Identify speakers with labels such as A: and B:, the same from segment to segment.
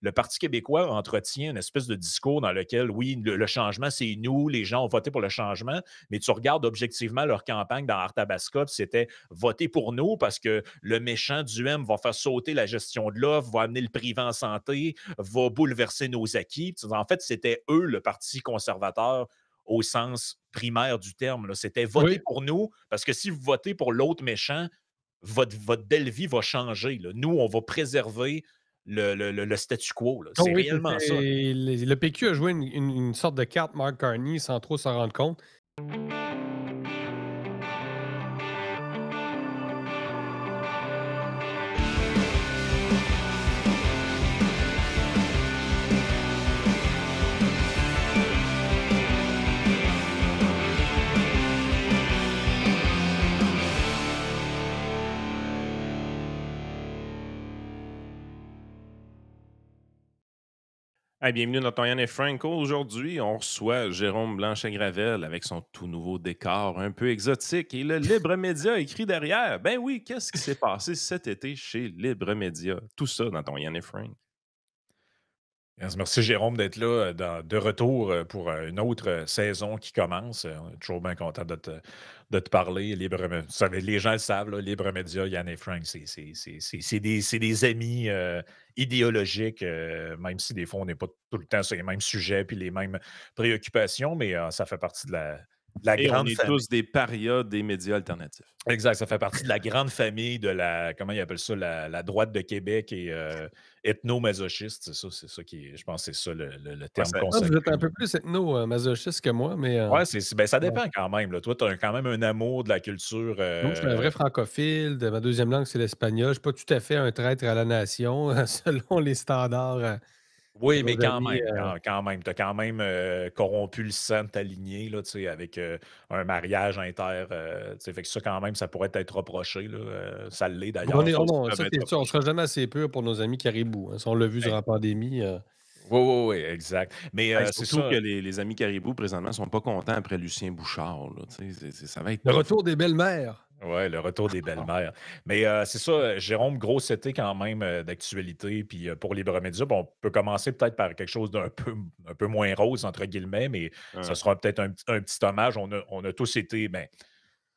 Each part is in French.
A: le Parti québécois entretient une espèce de discours dans lequel, oui, le changement, c'est nous, les gens ont voté pour le changement, mais tu regardes objectivement leur campagne dans Arthabasca, puis c'était voter pour nous parce que le méchant du M va faire sauter la gestion de l'offre, va amener le privé en santé, va bouleverser nos acquis. En fait, c'était eux, le Parti conservateur, au sens primaire du terme, là. C'était voter
B: Oui.
A: pour nous, parce que si vous votez pour l'autre méchant, votre belle vie va changer, là. Nous, on va préserver le statu quo, là.
B: Oh
A: C'est
B: oui,
A: réellement ça.
B: le PQ a joué une sorte de carte Mark Carney sans trop s'en rendre compte.
C: Hey, bienvenue dans ton Yann et Franco. Aujourd'hui, on reçoit Jérôme Blanchet-Gravel avec son tout nouveau décor un peu exotique et le Libre Média écrit derrière. Ben oui, qu'est-ce qui s'est passé cet été chez Libre Média? Tout ça dans ton Yann et Frank.
A: Yes, merci Jérôme d'être là, de retour pour une autre saison qui commence. On est toujours bien content de te parler. Vous savez, les gens le savent, là, Libre Média, Yann et Frank, c'est des amis idéologiques, même si des fois on n'est pas tout le temps sur les mêmes sujets puis les mêmes préoccupations, mais ça fait partie de la
C: Et on
A: grande
C: est
A: famille.
C: tous des parias des médias alternatifs.
A: Exact, ça fait partie de la grande famille de la, comment ils appellent ça, la droite de Québec et ethno-masochiste, c'est ça qui est, je pense que c'est ça le
C: Ouais,
A: terme
B: Ah, vous êtes
A: consacré.
B: un peu plus ethno-masochiste que moi, mais
A: Ouais, ben, ça
B: ouais.
A: dépend quand même, là. Toi, tu as quand même un amour de la culture,
B: Moi, je suis un vrai francophile. De ma deuxième langue, c'est l'espagnol. Je suis pas tout à fait un traître à la nation, selon les standards, de
A: oui,
B: nos
A: mais quand
B: amis,
A: même, quand même, tu as quand même, corrompu le sang de ta lignée, là, tu sais, avec, un mariage tu sais, fait que ça, quand même, ça pourrait être reproché, là, ça l'est
B: on
A: d'ailleurs.
B: est
C: Ça
B: oh
C: aussi
B: non,
C: peuvent
B: ça
C: être
B: c'est sûr, on
C: reprochés.
B: sera jamais assez pur pour nos amis caribous, hein. Ça, on l'a vu durant la pandémie,
A: Oui, oui, oui, exact. Mais,
C: Hey,
A: c'est
C: surtout que
A: ça.
C: les amis Caribou, présentement, sont pas contents après Lucien Bouchard. Là, tu sais, ça va être
B: le
C: tough.
B: retour des belles-mères.
A: Ouais, le retour des belles-mères. Mais c'est ça, Jérôme, grosse été quand même d'actualité. Puis pour Libre Média, bon, on peut commencer peut-être par quelque chose d'un peu moins rose, entre guillemets, mais ça
C: Hein.
A: sera peut-être un petit hommage. On a tous été, ben,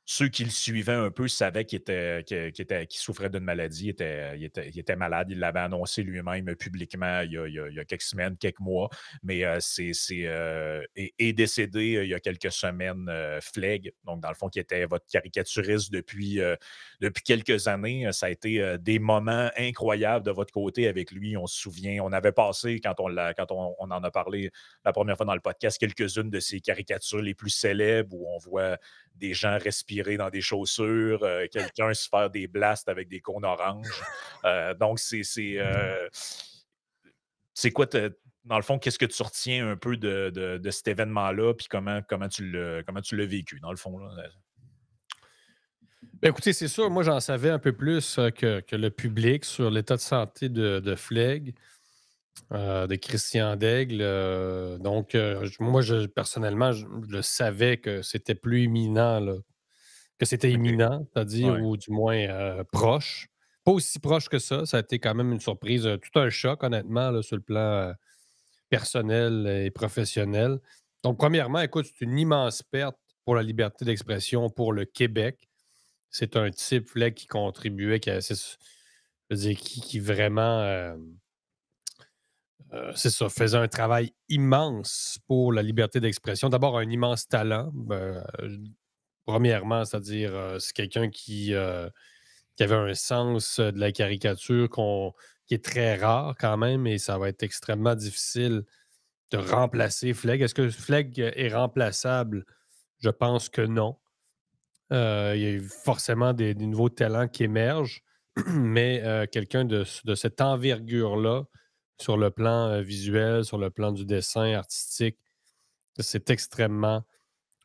A: ceux qui le suivaient un peu savaient qu'il souffrait d'une maladie, il était malade. Il l'avait annoncé lui-même publiquement il y a quelques semaines, quelques mois, mais est décédé il y a quelques semaines, Flegg, donc dans le fond, qui était votre caricaturiste depuis quelques années. Ça a été des moments incroyables de votre côté avec lui. On se souvient, on avait passé, quand on en a parlé la première fois dans le podcast, quelques-unes de ses caricatures les plus célèbres où on voit des gens respirer dans des chaussures, quelqu'un se faire des blasts avec des cônes oranges. Donc, c'est quoi, dans le fond, qu'est-ce que tu retiens un peu de cet événement-là, puis comment tu l'as vécu, dans le fond, là?
B: Ben, écoutez, c'est sûr, moi, j'en savais un peu plus, que le public sur l'état de santé de Flegg, de Christian Daigle, donc moi, personnellement, je le savais que c'était plus imminent, là, que c'était
A: OK.
B: imminent, c'est-à-dire
A: Ouais.
B: ou du moins, proche. Pas aussi proche que ça a été quand même une surprise, tout un choc honnêtement, là, sur le plan, personnel et professionnel. Donc premièrement, écoute, c'est une immense perte pour la liberté d'expression pour le Québec. C'est un type là qui contribuait, qui a c'est je veux dire qui vraiment, c'est ça, faisait un travail immense pour la liberté d'expression. D'abord un immense talent, 1°, c'est-à-dire, c'est quelqu'un qui avait un sens, de la caricature qui est très rare quand même et ça va être extrêmement difficile de remplacer Flegg. Est-ce que Flegg est remplaçable? Je pense que non. Il y a eu forcément des nouveaux talents qui émergent, mais quelqu'un de cette envergure-là, sur le plan visuel, sur le plan du dessin artistique, c'est extrêmement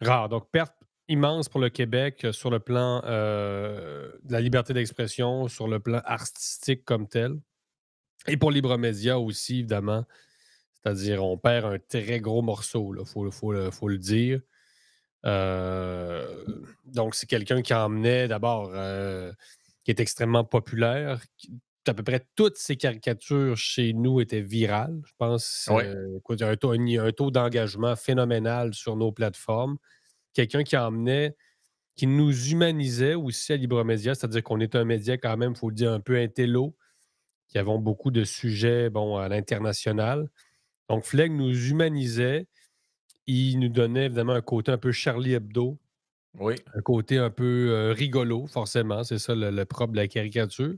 B: rare. Donc, perte immense pour le Québec sur le plan de la liberté d'expression, sur le plan artistique comme tel. Et pour Libre Média aussi, évidemment. C'est-à-dire, on perd un très gros morceau, il faut le dire. Donc, c'est quelqu'un qui emmenait d'abord, qui est extrêmement populaire, à peu près toutes ces caricatures chez nous étaient virales. Je pense,
A: Oui,
B: écoute, il y a un taux d'engagement phénoménal sur nos plateformes. Quelqu'un qui nous humanisait aussi à Libremédia, c'est-à-dire qu'on est un média quand même, il faut le dire, un peu intello, qui avons beaucoup de sujets, bon, à l'international. Donc Flegg nous humanisait, il nous donnait évidemment un côté un peu Charlie Hebdo,
A: oui.
B: un côté un peu, rigolo, forcément, c'est ça le propre de la caricature.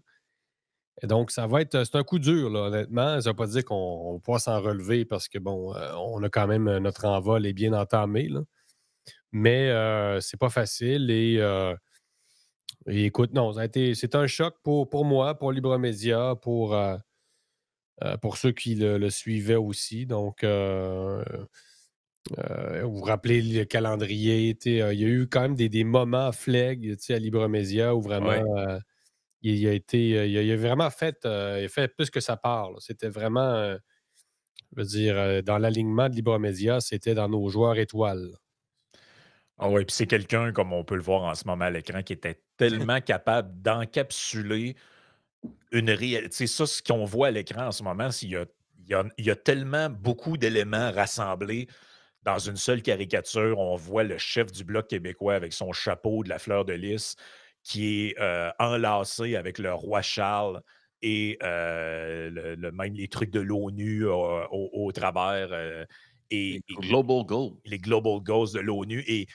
B: Et donc ça va être c'est un coup dur, là, honnêtement. Ça ne veut pas dire qu'on va pouvoir s'en relever parce que, bon, on a quand même, notre envol est bien entamé, là. Mais, c'est pas facile et écoute, non, c'est un choc pour moi, pour Libremédia, pour ceux qui le suivaient aussi. Donc, vous vous rappelez le calendrier, tu sais, il y a eu quand même des moments Flegg, tu sais, à Libremédia où vraiment,
A: Oui.
B: il a été, il a vraiment fait, il a fait plus que sa part, là. C'était vraiment, je veux dire, dans l'alignement de Libremédia, c'était dans nos joueurs étoiles.
A: Ah oui, puis c'est quelqu'un, comme on peut le voir en ce moment à l'écran, qui était tellement capable d'encapsuler une réalité. C'est ça, ce qu'on voit à l'écran en ce moment, c'est qu'il y a tellement beaucoup d'éléments rassemblés dans une seule caricature. On voit le chef du Bloc québécois avec son chapeau de la fleur de lys qui est enlacé avec le roi Charles et même les trucs de l'ONU au travers
C: Les
A: et
C: Global Goals.
A: les Global Goals de l'ONU et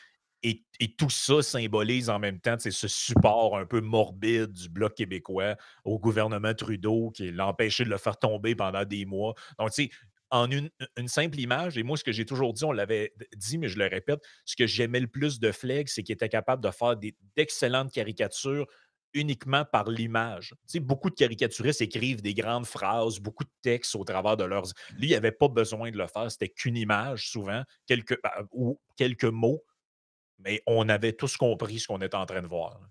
A: tout ça symbolise en même temps, tu sais, ce support un peu morbide du Bloc québécois au gouvernement Trudeau qui l'a empêché de le faire tomber pendant des mois. Donc, tu sais, en une simple image, et moi, ce que j'ai toujours dit, on l'avait dit, mais je le répète, ce que j'aimais le plus de Flegg, c'est qu'il était capable de faire d'excellentes caricatures uniquement par l'image. Tu sais, beaucoup de caricaturistes écrivent des grandes phrases, beaucoup de textes au travers de leurs. Lui, il n'avait pas besoin de le faire, c'était qu'une image souvent, ou quelques mots, mais on avait tous compris ce qu'on était en train de voir, là.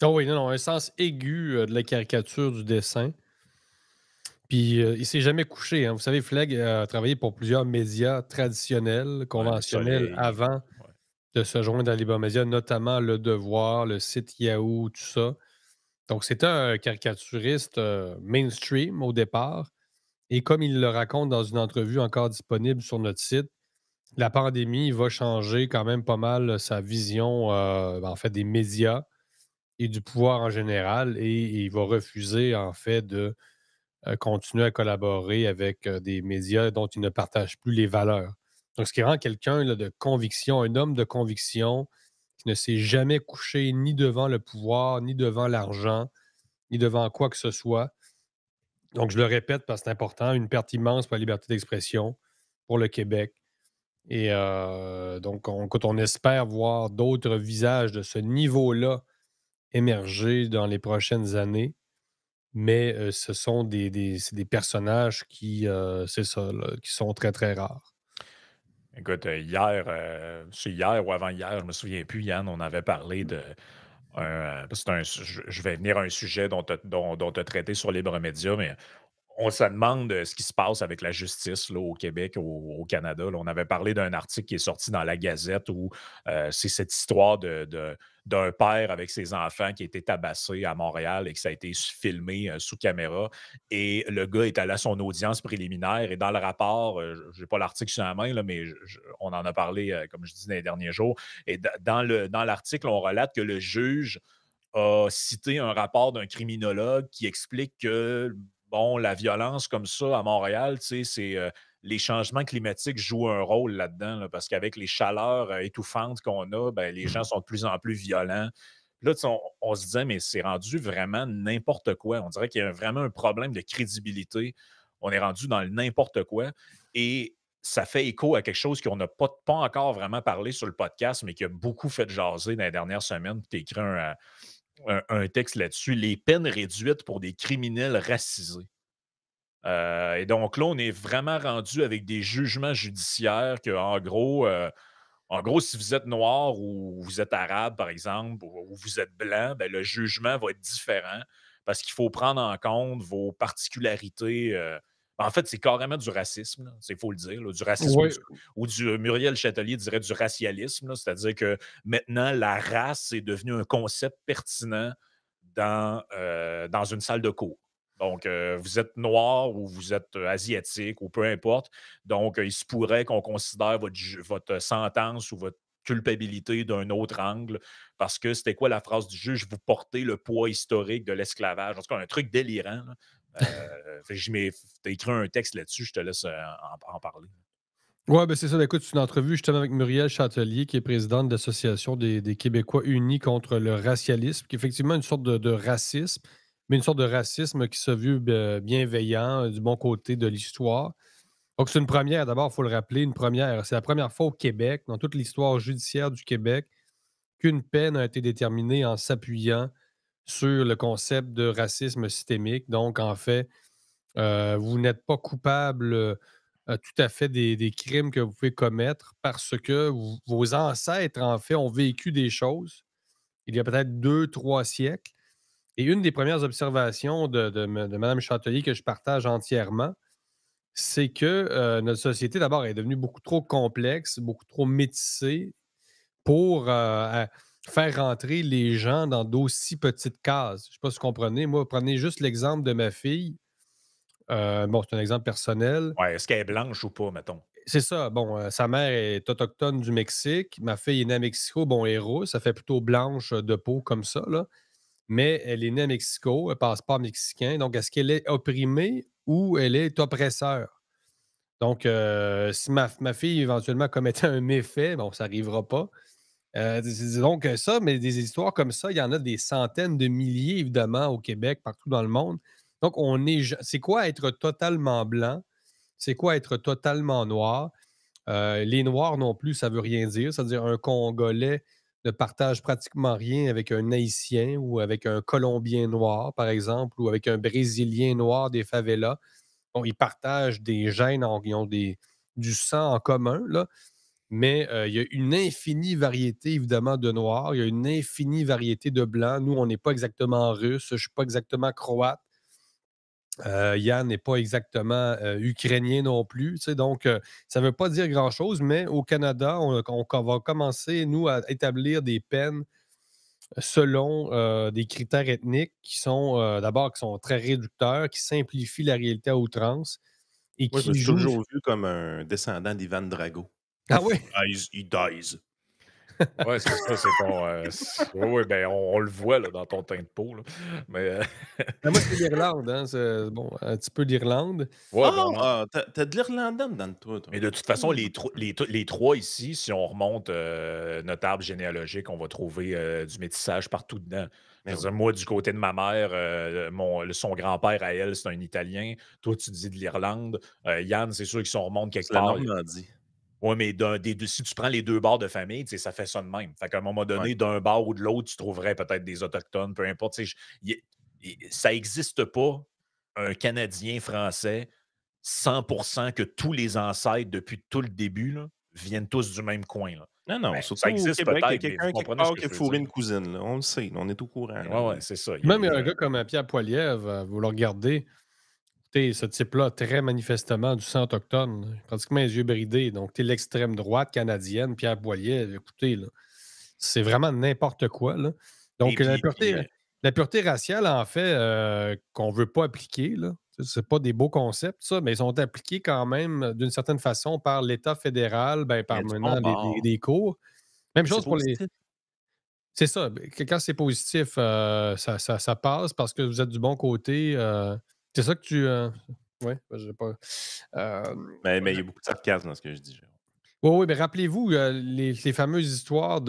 B: Ah oui, non, non, un sens aigu, de la caricature, du dessin. Puis, il s'est jamais couché, hein. Vous savez, Flegg a travaillé pour plusieurs médias traditionnels,
A: Ouais, Le
B: conventionnels
A: Soleil,
B: avant
A: ouais.
B: de se joindre à Libre notamment Le Devoir, le site Yahoo, tout ça. Donc c'était un caricaturiste, mainstream au départ et comme il le raconte dans une entrevue encore disponible sur notre site, la pandémie va changer quand même pas mal sa vision, en fait, des médias et du pouvoir en général et il va refuser, en fait, de continuer à collaborer avec des médias dont il ne partage plus les valeurs. Donc, ce qui rend quelqu'un là, de conviction, un homme de conviction qui ne s'est jamais couché ni devant le pouvoir, ni devant l'argent, ni devant quoi que ce soit. Donc, je le répète parce que c'est important, une perte immense pour la liberté d'expression, pour le Québec. Et donc, quand on espère voir d'autres visages de ce niveau-là émerger dans les prochaines années, mais ce sont c'est des personnages qui, c'est ça, là, qui sont très, très rares.
A: Écoute, hier, c'est hier ou avant-hier, je me souviens plus, Yann, on avait parlé de parce que je vais venir à un sujet dont tu as traité sur Libre Média, mais on se demande ce qui se passe avec la justice là, au Québec, au Canada. Là. On avait parlé d'un article qui est sorti dans la Gazette où c'est cette histoire d'un père avec ses enfants qui a été tabassé à Montréal et que ça a été filmé sous caméra. Et le gars est allé à son audience préliminaire et dans le rapport, je n'ai pas l'article sur la main, là, mais on en a parlé, comme je dis, dans les derniers jours. Et dans l'article, on relate que le juge a cité un rapport d'un criminologue qui explique que, bon, la violence comme ça à Montréal, tu sais, les changements climatiques jouent un rôle là-dedans, là, parce qu'avec les chaleurs étouffantes qu'on a, ben, les gens sont de plus en plus violents. Là, tu sais, on se disait, mais c'est rendu vraiment n'importe quoi. On dirait qu'il y a vraiment un problème de crédibilité. On est rendu dans le n'importe quoi. Et ça fait écho à quelque chose qu'on n'a pas encore vraiment parlé sur le podcast, mais qui a beaucoup fait jaser dans les dernières semaines. Tu as écrit un texte là-dessus, les peines réduites pour des criminels racisés. Et donc là, on est vraiment rendu avec des jugements judiciaires que, en gros, si vous êtes noir ou vous êtes arabe, par exemple, ou vous êtes blanc, ben, le jugement va être différent parce qu'il faut prendre en compte vos particularités. En fait, c'est carrément du racisme, il faut le dire, là, du racisme
B: Oui,
A: ou du Muriel Châtelier dirait du racialisme, là, c'est-à-dire que maintenant, la race est devenue un concept pertinent dans une salle de cours. Donc, vous êtes noir ou vous êtes asiatique ou peu importe. Donc, il se pourrait qu'on considère votre sentence ou votre culpabilité d'un autre angle parce que c'était quoi la phrase du juge? Vous portez le poids historique de l'esclavage. En tout cas, un truc délirant. Là. Fait que t'as écrit un texte là-dessus, je te laisse en parler.
B: Ouais, ben c'est ça. Ben, écoute, c'est une entrevue justement avec Muriel Chatelier, qui est présidente de l'Association des Québécois unis contre le racialisme, qui est effectivement une sorte de racisme, mais une sorte de racisme qui se veut bienveillant, du bon côté de l'histoire. Donc, c'est une première, d'abord, il faut le rappeler, une première. C'est la première fois au Québec, dans toute l'histoire judiciaire du Québec, qu'une peine a été déterminée en s'appuyant sur le concept de racisme systémique. Donc, en fait, vous n'êtes pas coupable tout à fait des crimes que vous pouvez commettre parce que vos ancêtres, en fait, ont vécu des choses il y a peut-être 2, 3 siècles. Et une des premières observations de Mme Chatelier que je partage entièrement, c'est que notre société, d'abord, est devenue beaucoup trop complexe, beaucoup trop métissée pour faire rentrer les gens dans d'aussi petites cases. Je ne sais pas si vous comprenez. Moi, prenez juste l'exemple de ma fille. Bon, c'est un exemple personnel.
A: Ouais, est-ce qu'elle est blanche ou pas, mettons?
B: C'est ça. Bon, sa mère est autochtone du Mexique. Ma fille est née à Mexico. Bon, elle est rousse. Ça fait plutôt blanche de peau comme ça, là. Mais elle est née à Mexico. Elle passe pas mexicain. Donc, est-ce qu'elle est opprimée ou elle est oppresseur? Donc, si ma fille éventuellement commettait un méfait, bon, ça n'arrivera pas. Donc, ça, mais des histoires comme ça, il y en a des centaines de milliers, évidemment, au Québec, partout dans le monde. Donc, c'est quoi être totalement blanc? C'est quoi être totalement noir? Les Noirs non plus, ça veut rien dire. C'est-à-dire un Congolais ne partage pratiquement rien avec un Haïtien ou avec un Colombien noir, par exemple, ou avec un Brésilien noir des favelas. Bon, ils partagent des gènes, ils ont du sang en commun, là, mais il y a une infinie variété, évidemment, de noirs. Il y a une infinie variété de blancs. Nous, on n'est pas exactement russe. Je ne suis pas exactement croate. Yann n'est pas exactement ukrainien non plus. Tu sais, donc, ça ne veut pas dire grand-chose, mais au Canada, on va commencer, nous, à établir des peines selon des critères ethniques qui sont, d'abord, qui sont très réducteurs, qui simplifient la réalité à outrance et
C: Moi, je me
B: qui
C: suis
B: jouent.
C: toujours vu comme un descendant d'Ivan Drago.
B: Ah
C: If
B: oui?
C: he dies, he dies.
A: Ouais, c'est ça, c'est ton. Oui, oui, ben, on le voit là, dans ton teint de peau. Là. Mais,
B: Ben, moi, c'est l'Irlande. Hein, bon, un petit peu d'Irlande.
A: ouais, ben,
C: Ah! T'as de l'Irlandais dans toi, toi.
A: mais de toute façon, les trois ici, si on remonte notre arbre généalogique, on va trouver du métissage partout dedans. Je
C: Mais
A: veux
C: oui,
A: dire, moi, du côté de ma mère, son grand-père à elle, c'est un Italien. Toi, tu dis de l'Irlande. Yann, c'est sûr qu'ils remontent quelque
C: c'est la
A: part.
C: Normandie.
A: Oui, mais si tu prends les deux bords de famille, tu sais, ça fait ça de même. Fait qu'à un moment
C: Ouais.
A: donné, d'un bord ou de l'autre, tu trouverais peut-être des Autochtones, peu importe. Tu sais, ça n'existe pas un Canadien français 100% que tous les ancêtres, depuis tout le début, là, viennent tous du même coin. Là.
C: Non, non,
A: Ben, ça
C: surtout au
A: existe
C: Québec, il y a
A: peut-être, mais vous
C: quelqu'un quelque
A: comprenez ce
C: part
A: que
C: qui a
A: je veux
C: fourré
A: dire.
C: une cousine, là. On le sait, on est au courant, là.
A: Oui, ouais, c'est ça.
B: Même un gars comme Pierre Poilievre, vous le regardez, écoutez, ce type-là, très manifestement du sang autochtone, pratiquement les yeux bridés. Donc, tu es l'extrême droite canadienne, Pierre Poilievre, écoutez, là, c'est vraiment n'importe quoi. Là.
A: Et
B: Donc,
A: puis,
B: la pureté raciale, en fait, qu'on ne veut pas appliquer, là, c'est pas des beaux concepts, ça, mais ils sont appliqués quand même d'une certaine façon par l'État fédéral, ben,
C: Il y
B: par
C: a du bon
B: maintenant
C: bord.
B: des cours. Même
C: C'est
B: chose pour les.
C: positif.
B: C'est ça. Quand c'est positif, ça passe parce que vous êtes du bon côté. C'est ça que tu. Oui, je sais pas.
C: Mais il y a beaucoup de sarcasme dans ce que je dis, Jérôme.
B: Oui, oui, mais rappelez-vous les fameuses histoires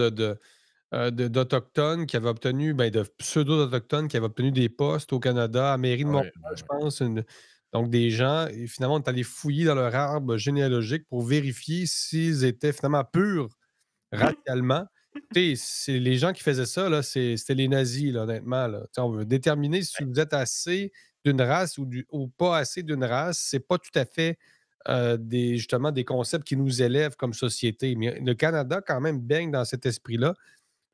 B: d'Autochtones qui avaient obtenu, ben, de pseudo-Autochtones qui avaient obtenu des postes au Canada, à la mairie de
A: ouais,
B: Montréal,
A: ouais,
B: je
A: ouais.
B: pense. Donc, des gens, et finalement, on est allé fouiller dans leur arbre généalogique pour vérifier s'ils étaient finalement purs racialement. Tu sais, c'est les gens qui faisaient ça, là, c'était les nazis, là, honnêtement. Là. Tu sais, on veut déterminer si vous êtes assez d'une race ou pas assez d'une race. C'est pas tout à fait justement des concepts qui nous élèvent comme société. Mais le Canada, quand même, baigne dans cet esprit-là.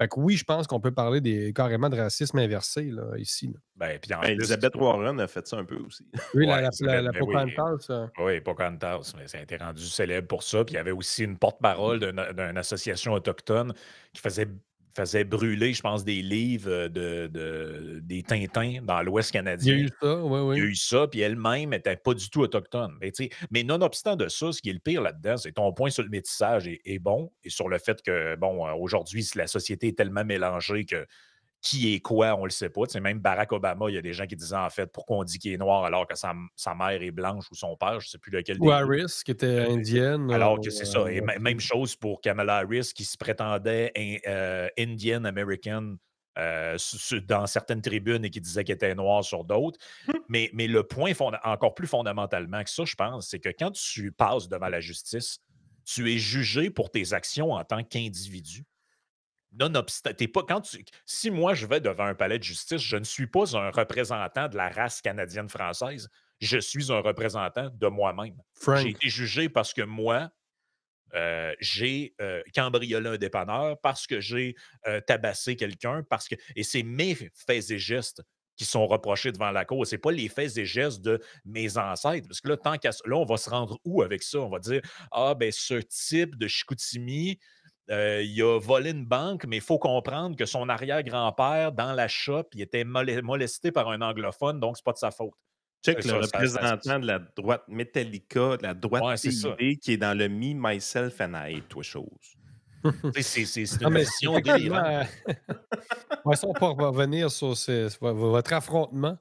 B: Fait que oui, je pense qu'on peut parler carrément de racisme inversé là, ici. Là.
A: Ben, puis en
C: Ben,
A: plus,
C: Elisabeth Warren a fait ça un peu aussi.
B: Oui,
A: ouais,
B: la
A: ben oui.
B: Pocahontas.
A: Oui, Pocahontas, mais ça a été rendu célèbre pour ça. Puis il y avait aussi une porte-parole d'une association autochtone qui faisait faisait brûler, je pense, des livres des Tintins dans l'Ouest
B: Il y a
A: canadien.
B: eu ça, oui,
A: Il y a
B: oui.
A: eu ça, puis elle-même n'était pas du tout autochtone. Mais nonobstant de ça, ce qui est le pire là-dedans, c'est ton point sur le métissage est bon et sur le fait que, bon, aujourd'hui, la société est tellement mélangée que qui est quoi, on ne le sait pas. Tu sais, même Barack Obama, il y a des gens qui disaient en fait pourquoi on dit qu'il est noir alors que sa mère est blanche ou son père, je ne sais plus lequel
B: Ou
A: des deux.
B: Harris, qui était indienne.
A: Alors que c'est ça. Et
B: aussi.
A: même chose pour Kamala Harris qui se prétendait Indian American dans certaines tribunes et qui disait qu'elle était noire sur d'autres. Mais le point encore plus fondamentalement que ça, je pense, c'est que quand tu passes devant la justice, tu es jugé pour tes actions en tant qu'individu. Nonobstant, t'es pas, si moi je vais devant un palais de justice, je ne suis pas un représentant de la race canadienne-française, je suis un représentant de moi-même. J'ai
B: Frank.
A: été jugé parce que moi, j'ai cambriolé un dépanneur, parce que j'ai tabassé quelqu'un, et c'est mes faits et gestes qui sont reprochés devant la cour. C'est pas les faits et gestes de mes ancêtres. Parce que là, là, on va se rendre où avec ça? On va dire, ah, ben, ce type de Chicoutimi, il a volé une banque, mais il faut comprendre que son arrière-grand-père, dans la shop, il était molesté par un anglophone, donc c'est pas de sa faute.
C: Check le
A: Ça,
C: représentant de la droite Metallica, de la droite
A: ouais, c'est ça.
C: PID, qui est dans le Me, Myself and I, toi chose.
A: C'est
B: Non,
A: une
B: mais
A: vision
B: effectivement,
A: délirante.
B: ouais, ça, on peut revenir sur votre affrontement.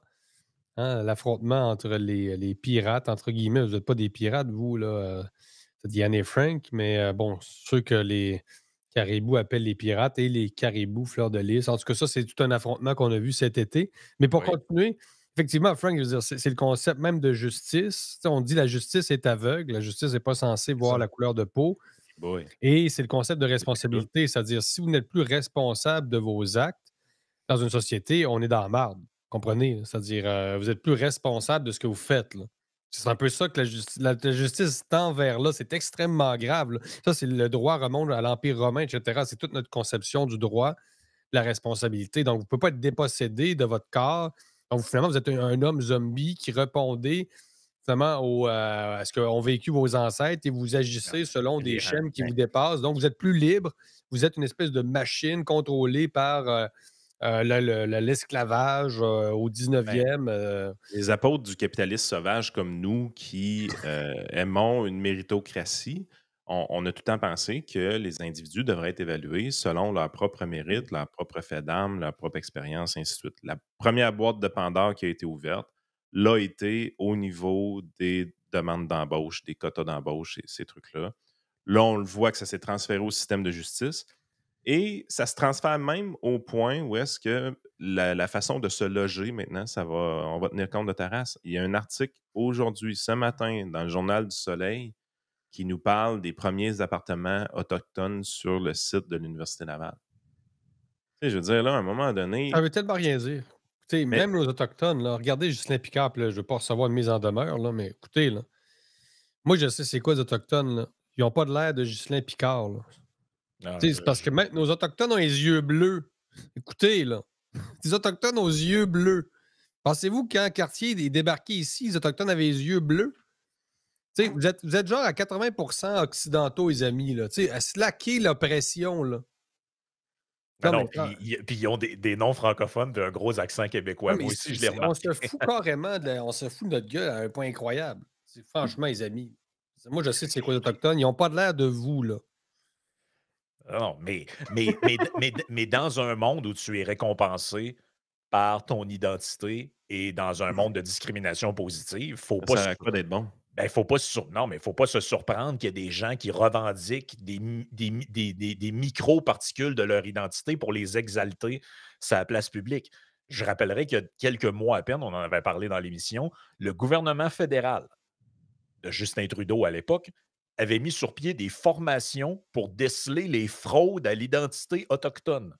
B: Hein, l'affrontement entre les pirates, entre guillemets. Vous n'êtes pas des pirates, vous, là. C'est Diane et Frank, mais bon, ceux que les caribous appellent les pirates et les caribous fleurs de lys. En tout cas, ça, c'est tout un affrontement qu'on a vu cet été. Mais pour
A: Oui,
B: continuer, effectivement, Frank, je veux dire, c'est le concept même de justice. Tu sais, on dit la justice est aveugle. La justice n'est pas censée
A: c'est
B: voir
A: ça.
B: la couleur de peau.
C: Boy.
B: Et c'est le concept de
C: C'est ça.
B: responsabilité. C'est-à-dire, si vous n'êtes plus responsable de vos actes dans une société, on est dans la marde. Comprenez? C'est-à-dire, vous êtes plus responsable de ce que vous faites, là. C'est un peu ça que la justice tend vers là. C'est extrêmement grave, là. Ça, c'est le droit remonte à l'Empire romain, etc. C'est toute notre conception du droit, de la responsabilité. Donc, vous ne pouvez pas être dépossédé de votre corps. Donc, finalement, vous êtes un homme zombie qui répondait finalement à ce qu'ont vécu vos ancêtres et vous
A: Ah,
B: agissez selon des
A: délirant.
B: schèmes qui vous dépassent. Donc, vous êtes plus libre. Vous êtes une espèce de machine contrôlée par l'esclavage au
A: Ben,
B: 19e.
C: Les apôtres du capitalisme sauvage comme nous qui aimons une méritocratie, on a tout le temps pensé que les individus devraient être évalués selon leur propre mérite, leur propre fait d'âme, leur propre expérience, ainsi de suite. La première boîte de Pandore qui a été ouverte l'a été au niveau des demandes d'embauche, des quotas d'embauche et ces trucs-là. Là, on le voit que ça s'est transféré au système de justice. Et ça se transfère même au point où est-ce que la façon de se loger maintenant, on va tenir compte de ta race. Il y a un article aujourd'hui, ce matin, dans le Journal du Soleil, qui nous parle des premiers appartements autochtones sur le site de l'Université Laval. Tu sais, je veux dire, là, à un moment donné,
B: Ça veut tellement rien dire. Écoutez,
C: mais
B: même nos Autochtones, là, regardez Ghislain Picard, puis là, je ne veux pas recevoir une mise en demeure, là, mais écoutez, là, moi, je sais c'est quoi les Autochtones. Là. Ils n'ont pas de l'air de Ghislain Picard. Là.
A: non,
B: Tu sais, c'est parce que même nos Autochtones ont les yeux bleus. Écoutez, là, les Autochtones aux yeux bleus. Pensez-vous que quand Cartier est débarqué ici, les Autochtones avaient les yeux bleus? Tu sais, vous êtes genre à 80% occidentaux, les amis, là. Tu sais, à slacker l'oppression, là.
A: non,
B: Non, mais
A: non, puis ils ont des noms francophones puis un gros accent
B: non,
A: québécois.
B: mais
A: Moi aussi, je l'ai
B: on se
A: remarqué.
B: fout carrément on se fout de notre gueule à un point incroyable. Franchement, les amis. Moi, je sais c'est quoi les Autochtones. Ils n'ont pas de l'air de vous, là.
A: Non, mais dans un monde où tu es récompensé par ton identité et dans un monde de discrimination positive,
C: ça sert à quoi d'être bon?
A: faut pas non, mais faut pas se surprendre qu'il y a des gens qui revendiquent des micro-particules de leur identité pour les exalter sur la place publique. Je rappellerai qu'il y a quelques mois à peine, on en avait parlé dans l'émission, le gouvernement fédéral de Justin Trudeau à l'époque avait mis sur pied des formations pour déceler les fraudes à l'identité autochtone.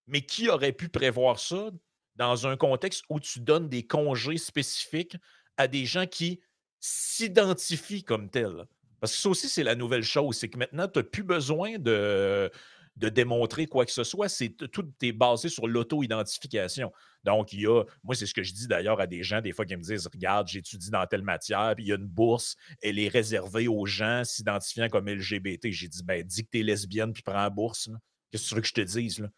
A: Mais qui aurait pu prévoir ça dans un contexte où tu donnes des congés spécifiques à des gens qui s'identifient comme tels? Parce que ça aussi, c'est la nouvelle chose, c'est que maintenant, tu n'as plus besoin de démontrer quoi que ce soit. Tout est basé sur l'auto-identification. Donc, moi, c'est ce que je dis d'ailleurs à des gens, des fois, qui me disent regarde, j'étudie dans telle matière, puis il y a une bourse, elle est réservée aux gens s'identifiant comme LGBT. J'ai dit ben, dis que tu es lesbienne, puis prends la bourse. Là. Qu'est-ce que tu veux que je te dise, là?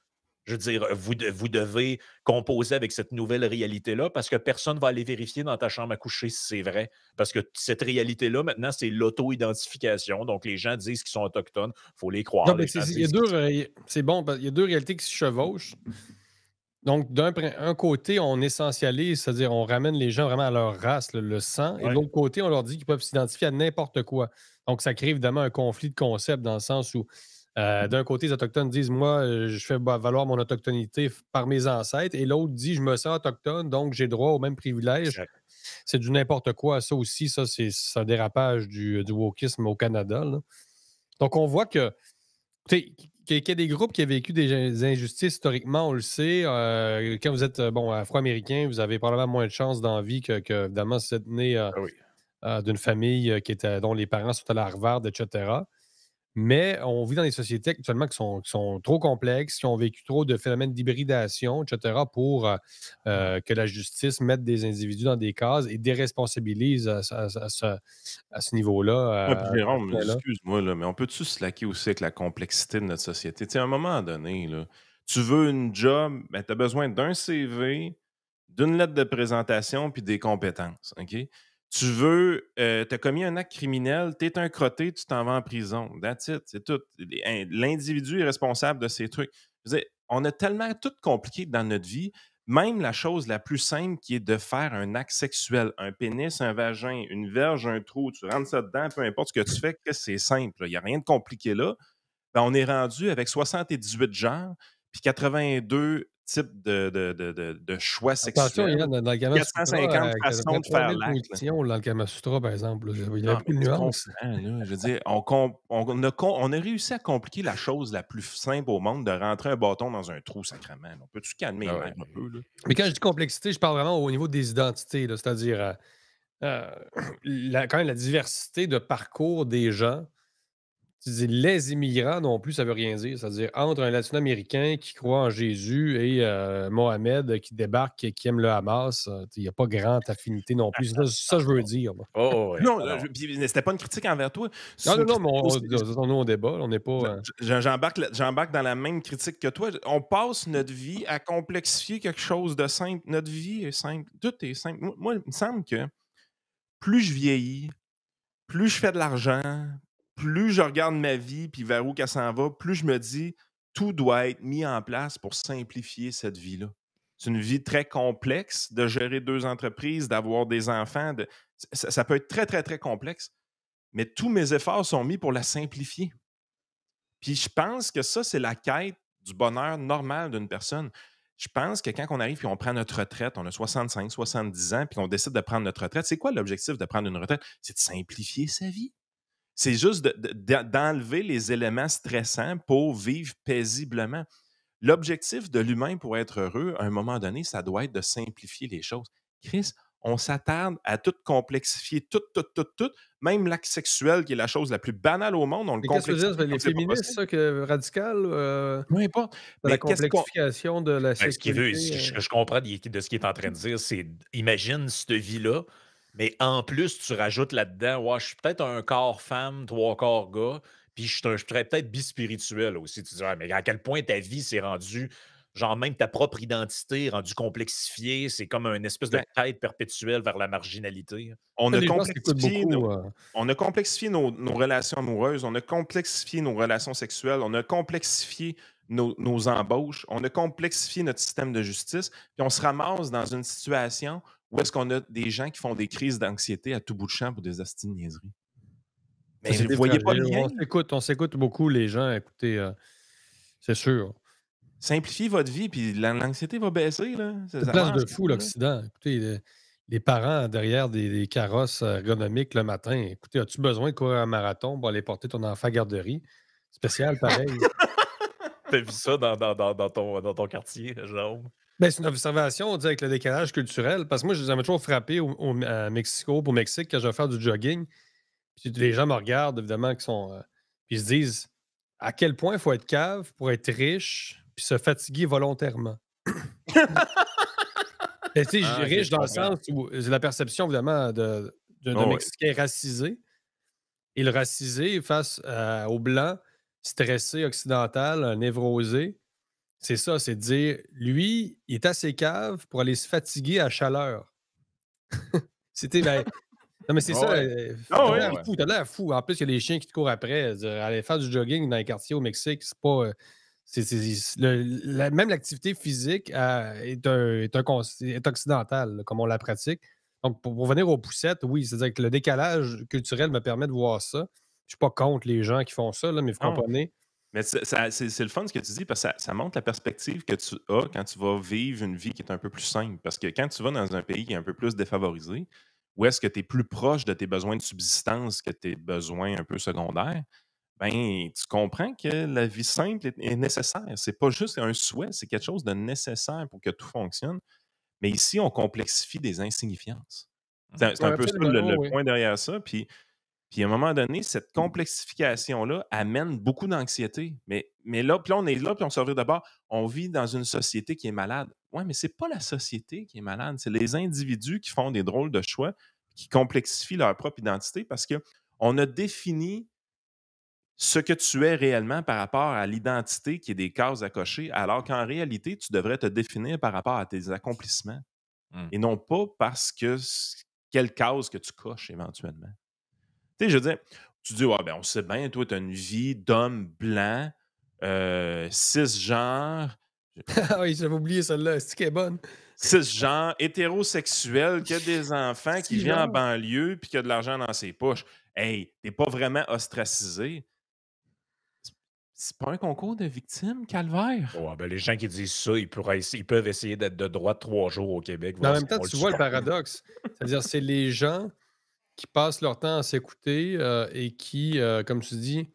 A: Je veux dire, vous devez composer avec cette nouvelle réalité-là parce que personne ne va aller vérifier dans ta chambre à coucher si c'est vrai. Parce que cette réalité-là, maintenant, c'est l'auto-identification. Donc, les gens disent qu'ils sont autochtones. Il faut les
B: Non,
A: croire.
B: mais
A: Les gens
B: il y a
A: disent qu'ils
B: deux, c'est bon, il y a deux réalités qui se chevauchent. Donc, un côté, on essentialise, c'est-à-dire on ramène les gens vraiment à leur race, le sang, et de
A: ouais,
B: l'autre côté, on leur dit qu'ils peuvent s'identifier à n'importe quoi. Donc, ça crée évidemment un conflit de concepts dans le sens où, d'un côté, les Autochtones disent, moi, je fais valoir mon autochtonité par mes ancêtres, et l'autre dit, je me sens autochtone, donc j'ai droit aux mêmes privilèges.
A: exact.
B: C'est du n'importe quoi. Ça aussi, c'est un dérapage du wokisme au Canada, là. Donc, on voit que qu'il y a des groupes qui ont vécu des injustices historiquement, on le sait. Quand vous êtes bon, afro-américain, vous avez probablement moins de chances dans la vie que évidemment, si vous êtes né
A: Ah oui.
B: d'une famille dont les parents sont allés à Harvard, etc. Mais on vit dans des sociétés actuellement qui sont trop complexes, qui ont vécu trop de phénomènes d'hybridation, etc., pour que la justice mette des individus dans des cases et déresponsabilise à ce
C: Ouais,
B: niveau-là.
C: puis Jérôme, excuse-moi, là, mais on peut-tu se laquer aussi avec la complexité de notre société? Tu sais, à un moment donné, là, tu veux une job, ben, tu as besoin d'un CV, d'une lettre de présentation puis des compétences. OK? Tu veux, tu as commis un acte criminel, tu es un crotté, tu t'en vas en prison. That's it, c'est tout. L'individu est responsable de ces trucs. Je veux dire, on a tellement tout compliqué dans notre vie. Même la chose la plus simple qui est de faire un acte sexuel, un pénis, un vagin, une verge, un trou, tu rentres ça dedans, peu importe ce que tu fais, que c'est simple. Il n'y a rien de compliqué là. Ben, on est rendu avec 78 genres, puis 82 types de choix
B: Attention,
C: sexuels,
B: Yann, dans le Kama Sutra,
C: 450
B: il y a
C: façons de faire
B: 3000
C: l'acte. Là.
B: positions dans le Kama Sutra, par exemple. Là. Il y avait
C: Non, mais
B: plus de
C: tu
B: nuances.
C: comprends, là. Je veux dire, on a réussi à compliquer la chose la plus simple au monde de rentrer un bâton dans un trou, sacrément. On peut-tu calmer les
A: Ah ouais.
C: nerfs un peu, là?
B: Mais quand je dis complexité, je parle vraiment au niveau des identités, là, c'est-à-dire euh, quand même la diversité de parcours des gens. Tu dis les immigrants non plus, ça veut rien dire. C'est-à-dire entre un latino-américain qui croit en Jésus et Mohamed qui débarque et qui aime le Hamas, il n'y a pas grande affinité non plus. Ça, je veux dire. Moi.
A: Oh, ouais.
C: Non,
A: Ah non.
C: puis c'était pas une critique envers toi.
B: Non,
C: C'est
B: non,
C: une
B: non, mais
C: critique.
B: nous, on débat. On n'est pas.
C: J'embarque dans la même critique que toi. On passe notre vie à complexifier quelque chose de simple. Notre vie est simple. Tout est simple. Moi, il me semble que plus je vieillis, plus je fais de l'argent, plus je regarde ma vie puis vers où qu'elle s'en va, plus je me dis tout doit être mis en place pour simplifier cette vie-là. C'est une vie très complexe de gérer 2 entreprises, d'avoir des enfants. Ça peut être très, très, très complexe, mais tous mes efforts sont mis pour la simplifier. Puis je pense que ça, c'est la quête du bonheur normal d'une personne. Je pense que quand on arrive et on prend notre retraite, on a 65, 70 ans, puis on décide de prendre notre retraite, c'est quoi l'objectif de prendre une retraite? C'est de simplifier sa vie. C'est juste d'enlever les éléments stressants pour vivre paisiblement. L'objectif de l'humain pour être heureux, à un moment donné, ça doit être de simplifier les choses. Chris, on s'attarde à tout complexifier, tout. Même l'acte sexuel, qui est la chose la plus banale au monde, on le
B: Mais qu'est-ce que tu veux
C: complexifie
B: dire? Les
C: comme c'est pas
B: féministes,
C: possible.
B: ça, radical,
C: Peu importe.
B: la
C: Mais qu'est-ce qu'on.
B: complexification de la
A: Ben, ce qu'il veut,
B: sexualité.
A: ce que je comprends de ce qu'il est en train de dire, c'est imagine cette vie-là, mais en plus, tu rajoutes là-dedans, ouais, je suis peut-être un quart femme, trois quarts gars, puis je serais peut-être bispirituel aussi. Tu dis, ah, mais à quel point ta vie s'est rendue, genre même ta propre identité est rendue complexifiée, c'est comme une espèce de
C: Ben,
A: quête perpétuelle vers la marginalité.
C: on a
B: Les gens s'écoutent
C: complexifié
B: beaucoup.
C: nos relations amoureuses, on a complexifié nos relations sexuelles, on a complexifié nos embauches, on a complexifié notre système de justice, puis on se ramasse dans une situation où est-ce qu'on a des gens qui font des crises d'anxiété à tout bout de champ pour des hosties de niaiseries. Mais vous
B: Société
C: voyez pas le
B: fragile.
C: lien?
B: On s'écoute beaucoup, les gens. Écoutez, c'est sûr.
C: Simplifiez votre vie, puis l'anxiété va baisser. Là.
B: C'est une
C: Ça
B: place
C: va
B: de fou,
C: ensemble. Là.
B: l'Occident. Écoutez, les parents derrière des carrosses ergonomiques le matin. Écoutez, as-tu besoin de courir un marathon pour aller porter ton enfant à la garderie? Spécial, pareil.
A: T'as vu ça dans ton quartier, Jérôme?
B: Ben, c'est une observation, on dit, avec le décalage culturel. Parce que moi, ça m'a toujours frappé à Mexico, au Mexique, quand je vais faire du jogging. Puis les gens me regardent, évidemment, qui sont. Puis ils se disent à quel point il faut être cave pour être riche puis se fatiguer volontairement. Ben, tu sais, je dis
A: Ah, ok,
B: riche
A: je
B: dans le
A: comprends.
B: sens où c'est la perception, évidemment, d'un
C: Oh, oui.
B: Mexicain racisé. Et le racisé face aux Blancs stressé occidental, un névrosé, c'est ça, c'est de dire, lui, il est assez cave pour aller se fatiguer à chaleur. C'était, ben, non, mais c'est
A: Ah
B: ça,
A: ouais.
C: Ah
B: t'as
C: ouais.
B: l'air fou, t'as l'air fou. En plus, il y a les chiens qui te courent après. Aller faire du jogging dans les quartiers au Mexique, c'est pas. Même l'activité physique est occidentale, là, comme on la pratique. Donc, pour venir aux poussettes, oui, c'est-à-dire que le décalage culturel me permet de voir ça. Je suis pas contre les gens qui font ça, là, mais vous
C: Non.
B: comprenez?
C: Mais c'est le fun ce que tu dis parce que ça montre la perspective que tu as quand tu vas vivre une vie qui est un peu plus simple. Parce que quand tu vas dans un pays qui est un peu plus défavorisé, où est-ce que tu es plus proche de tes besoins de subsistance que tes besoins un peu secondaires, ben, tu comprends que la vie simple est nécessaire. C'est pas juste un souhait, c'est quelque chose de nécessaire pour que tout fonctionne. Mais ici, on complexifie des insignifiances. C'est
B: Ouais,
C: un peu ça
B: absolument.
C: le
B: Oui, oui.
C: point derrière ça. Puis à un moment donné, cette complexification-là amène beaucoup d'anxiété. Mais là, puis là, on est là, puis on se revient d'abord, on vit dans une société qui est malade. Oui, mais c'est pas la société qui est malade, c'est les individus qui font des drôles de choix, qui complexifient leur propre identité parce que on a défini ce que tu es réellement par rapport à l'identité qui est des cases à cocher, alors qu'en réalité, tu devrais te définir par rapport à tes accomplissements
A: Mmh.
C: et non pas parce que quelle case que tu coches éventuellement. Tu sais, je veux dire, tu dis, ouais, ben, on sait bien, toi, tu as une vie d'homme blanc, cisgenre,
B: Ah oui, j'avais oublié celle-là. C'est qu'elle est bonne.
C: cisgenre, hétérosexuel, qui a des enfants, qui
B: Si,
C: vit en
B: genre.
C: banlieue, puis qui a de l'argent dans ses poches. Hey, t'es pas vraiment ostracisé. C'est pas un concours de victimes, calvaire.
A: Ouais, ben, les gens qui disent ça, ils peuvent essayer d'être de droite 3 jours au Québec,
B: Mais en
A: voir
B: même
A: s'ils
B: temps,
A: vont le
B: tu vois le
A: supporter.
B: paradoxe. C'est-à-dire, c'est les gens qui passent leur temps à s'écouter et qui, comme tu dis,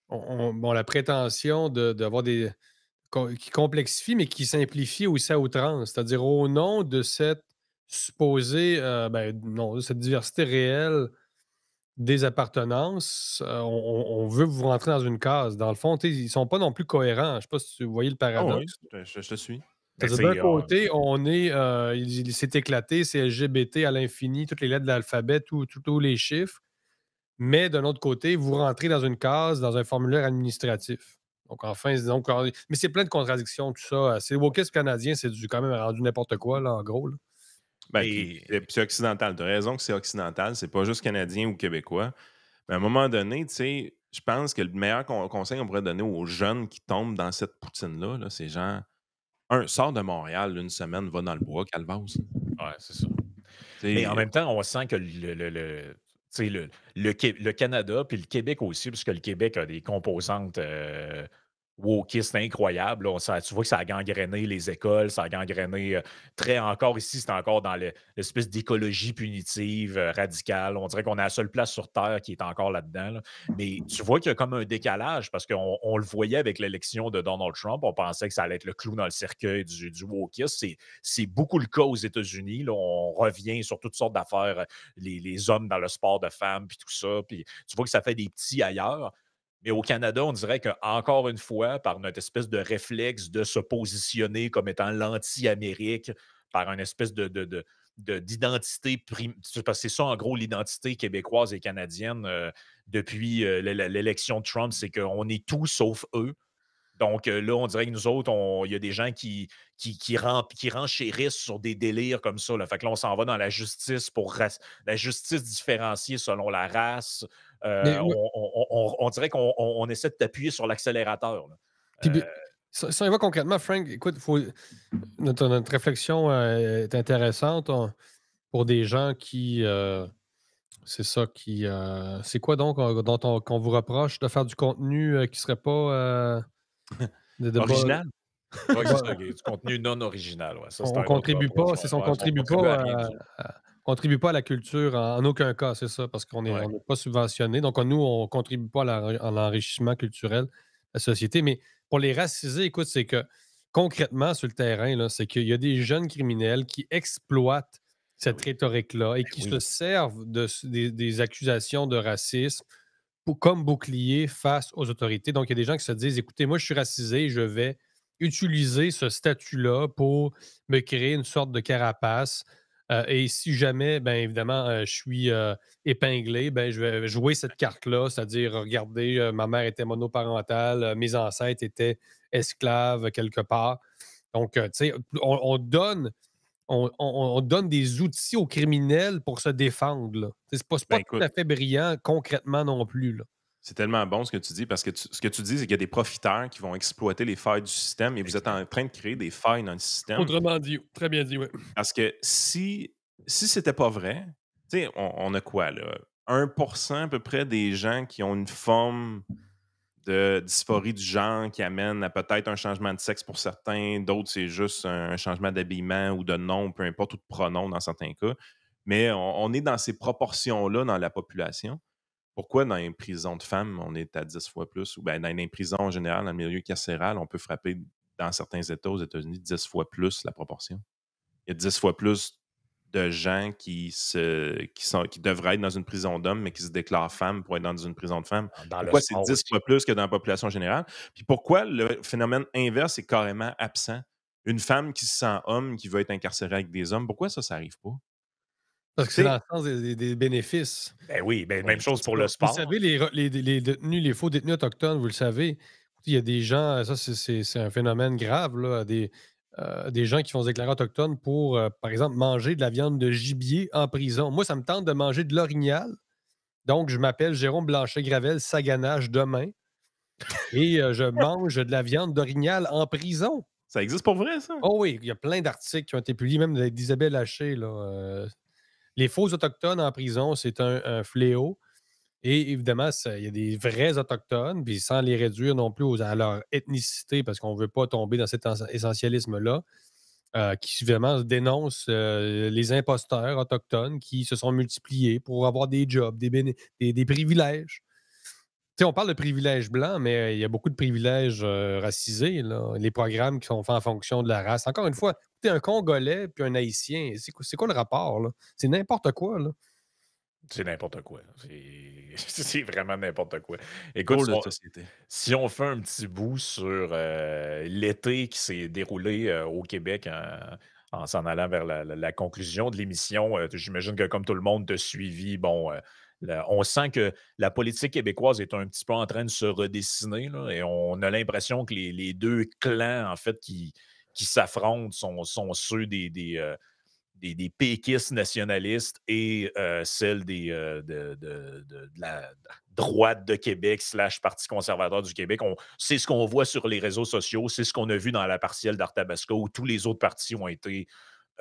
B: ont la prétention d'avoir qui complexifient, mais qui simplifient aussi à outrance. C'est-à-dire, au nom de cette supposée, ben, non, de cette diversité réelle des appartenances, on veut vous rentrer dans une case. Dans le fond, tu sais, ils sont pas non plus cohérents. Je ne sais pas si vous voyez le
C: Ah oui,
B: paradoxe.
C: je te suis.
A: Mais
B: C'est-à-dire,
A: tu
B: d'un
A: sais,
B: côté, on est, il s'est éclaté, c'est LGBT à l'infini, toutes les lettres de l'alphabet, tous les chiffres. Mais d'un autre côté, vous rentrez dans une case, dans un formulaire administratif. Donc, enfin, mais c'est plein de contradictions, tout ça. C'est le wokisme canadien, c'est quand même rendu n'importe quoi, là, en gros, là.
C: Ben,
A: mais
C: puis c'est occidental. Tu as raison que c'est occidental. C'est pas juste canadien ou québécois. Mais à un moment donné, tu sais, je pense que le meilleur conseil qu'on pourrait donner aux jeunes qui tombent dans cette poutine-là, là, c'est genre, sors de Montréal une semaine, va dans le bois, Calvas.
A: ouais, c'est ça.
C: Tu
A: Mais en
C: sais,
A: même temps, on sent que tu sais, le Canada, puis le Québec aussi, parce que le Québec a des composantes wokistes incroyables. Là. Tu vois que ça a gangréné les écoles, ça a gangréné très encore ici, c'est encore dans l'espèce d'écologie punitive radicale. On dirait qu'on est la seule place sur Terre qui est encore là-dedans. Là. Mais tu vois qu'il y a comme un décalage parce qu'on le voyait avec l'élection de Donald Trump. On pensait que ça allait être le clou dans le cercueil du wokisme. C'est beaucoup le cas aux États-Unis. Là. On revient sur toutes sortes d'affaires, les hommes dans le sport de femmes, puis tout ça. Puis tu vois que ça fait des petits ailleurs. Mais au Canada, on dirait qu'encore une fois, par notre espèce de réflexe de se positionner comme étant l'anti-Amérique, par une espèce d'identité parce que c'est ça, en gros, l'identité québécoise et canadienne depuis l'élection de Trump, c'est qu'on est tout sauf eux. Donc là, on dirait que nous autres, il y a des gens qui renchérissent sur des délires comme ça. Là. Fait que là, on s'en va dans la justice la justice différenciée selon la race.
B: Mais ouais,
A: On dirait qu'on essaie de t'appuyer sur l'accélérateur. Là.
B: puis, si on y va concrètement, Frank, écoute, notre réflexion est intéressante pour des gens qui. C'est ça qui. C'est quoi donc qu'on vous reproche de faire du contenu qui serait pas. De bas.
C: original.
A: Oui, c'est ça,
B: Bas-
A: du contenu non original. Ouais. Ça, c'est
B: on
A: un autre
B: contribue
A: reproche.
B: pas,
A: Ouais.
B: c'est ça, on
A: Ouais, on contribue à rien, nous autres.
B: contribue pas à la culture en aucun cas, c'est ça, parce qu'on
A: Ouais.
B: n'est pas subventionné. Donc, nous, on contribue pas à l'enrichissement culturel de la société. Mais pour les racisés, écoute, c'est que concrètement, sur le terrain, là, c'est qu'il y a des jeunes criminels qui exploitent
A: Ben
B: cette
A: oui.
B: rhétorique-là et
A: Ben
B: qui se
A: oui.
B: servent des accusations de racisme comme bouclier face aux autorités. Donc, il y a des gens qui se disent, écoutez, moi, je suis racisé, je vais utiliser ce statut-là pour me créer une sorte de carapace Et si jamais, bien évidemment, je suis épinglé, ben, je vais jouer cette carte-là, c'est-à-dire, regardez, ma mère était monoparentale, mes ancêtres étaient esclaves quelque part. Donc, tu sais, on donne des outils aux criminels pour se défendre, là. C'est
C: Ben
B: pas tout
C: écoute,
B: à fait brillant concrètement non plus, là.
C: c'est tellement bon ce que tu dis parce que ce que tu dis, c'est qu'il y a des profiteurs qui vont exploiter les failles du système et vous êtes en
A: Exact.
C: train de créer des failles dans le système.
B: Autrement dit, très bien dit, oui.
C: Parce que si c'était pas vrai, tu sais, on a quoi là? 1% à peu près des gens qui ont une forme de dysphorie du genre qui amène à peut-être un changement de sexe pour certains, d'autres, c'est juste un changement d'habillement ou de nom, peu importe, ou de pronom dans certains cas. Mais on est dans ces proportions-là dans la population. Pourquoi dans les prisons de femmes, on est à 10 fois plus? Ou bien dans les prisons en général, dans le milieu carcéral, on peut frapper dans certains États aux États-Unis 10 fois plus la proportion. Il y a 10 fois plus de gens qui devraient être dans une prison d'hommes, mais qui se déclarent femmes pour être dans une prison de femmes.
A: Dans le
C: Pourquoi c'est
A: sport
C: 10
A: aussi.
C: fois plus que dans la population générale? Puis pourquoi le phénomène inverse est carrément absent? Une femme qui se sent homme, qui veut être incarcérée avec des hommes, pourquoi ça n'arrive pas?
B: Parce que c'est
C: Tu
B: dans
C: sais,
B: le sens des bénéfices.
A: Ben oui, ben, même
C: ben,
A: chose
C: c'est
A: pour
C: ça.
A: le
B: Vous
A: sport.
B: savez, les détenus, les faux détenus autochtones, vous le savez, il y a des gens, ça c'est un phénomène grave, là, des gens qui vont se déclarer autochtones pour, par exemple, manger de la viande de gibier en prison. Moi, ça me tente de manger de l'orignal, donc je m'appelle Jérôme Blanchet-Gravel Saganache demain et je mange de la viande d'orignal en prison.
C: Ça existe pour vrai, ça?
B: Oh oui, il y a plein d'articles qui ont été publiés, même d'Isabelle Haché, là, les faux autochtones en prison, c'est un fléau. Et évidemment, il y a des vrais autochtones, puis sans les réduire non plus à leur ethnicité, parce qu'on ne veut pas tomber dans cet essentialisme-là, qui vraiment dénoncent les imposteurs autochtones qui se sont multipliés pour avoir des jobs, des privilèges. Tu sais, on parle de privilèges blancs, mais il y a beaucoup de privilèges racisés, là. Les programmes qui sont faits en fonction de la race. Encore une fois, tu un Congolais puis un Haïtien, c'est quoi le rapport, là? C'est n'importe quoi, là.
A: C'est n'importe quoi. C'est c'est vraiment n'importe quoi. Écoute,
C: Drôle
A: si
C: de
A: on
C: société.
A: si on fait un petit bout sur, l'été qui s'est déroulé, au Québec en s'en allant vers la conclusion de l'émission, j'imagine que comme tout le monde t'a suivi, bon, on sent que la politique québécoise est un petit peu en train de se redessiner, là, et on a l'impression que les 2 clans, en fait, qui s'affrontent sont ceux des péquistes nationalistes et celle de la droite de Québec slash Parti conservateur du Québec. C'est ce qu'on voit sur les réseaux sociaux, c'est ce qu'on a vu dans la partielle d'Arthabasca où tous les autres partis ont été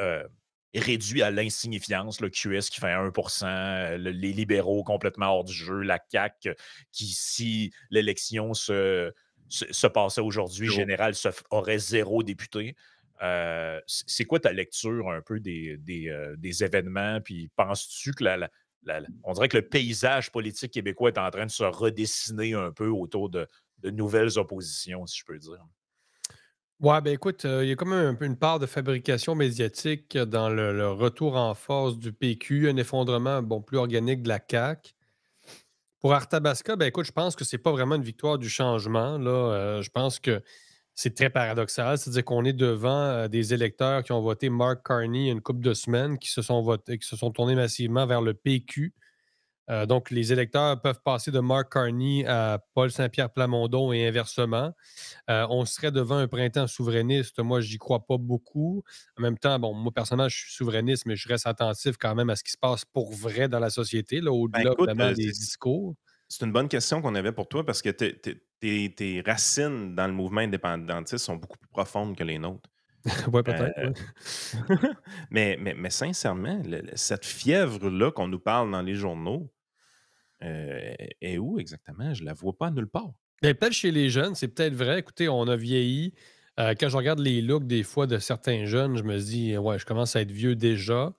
A: euh, réduits à l'insignifiance. Le QS qui fait 1 les libéraux complètement hors du jeu, la CAQ qui, si l'élection se passait aujourd'hui,
C: Zéro.
A: général aurait 0 député. C'est quoi ta lecture un peu des événements? Puis penses-tu que on dirait que le paysage politique québécois est en train de se redessiner un peu autour de nouvelles oppositions, si je peux dire?
B: Ouais, ben écoute, il y a comme un peu une part de fabrication médiatique dans le retour en force du PQ, un effondrement, bon, plus organique de la CAQ. Pour Arthabasca, ben écoute, je pense que c'est pas vraiment une victoire du changement, là. Je pense que c'est très paradoxal. C'est-à-dire qu'on est devant des électeurs qui ont voté Mark Carney il y a une couple de semaines, qui se sont tournés massivement vers le PQ. Donc, les électeurs peuvent passer de Mark Carney à Paul Saint-Pierre Plamondon et inversement. On serait devant un printemps souverainiste. Moi, j'y crois pas beaucoup. En même temps, bon, moi, personnellement, je suis souverainiste, mais je reste attentif quand même à ce qui se passe pour vrai dans la société, là,
C: Ben,
B: au-delà,
C: écoute,
B: évidemment, des discours.
C: c'est une bonne question qu'on avait pour toi parce que tes racines dans le mouvement indépendantiste sont beaucoup plus profondes que les nôtres.
B: Ouais,
C: Euh,
B: peut-être, ouais.
C: mais sincèrement, cette fièvre-là qu'on nous parle dans les journaux, est où exactement? Je la vois pas nulle part.
B: Ben, peut-être chez les jeunes, c'est peut-être vrai. Écoutez, on a vieilli. Quand je regarde les looks des fois de certains jeunes, je me dis, ouais, je commence à être vieux déjà.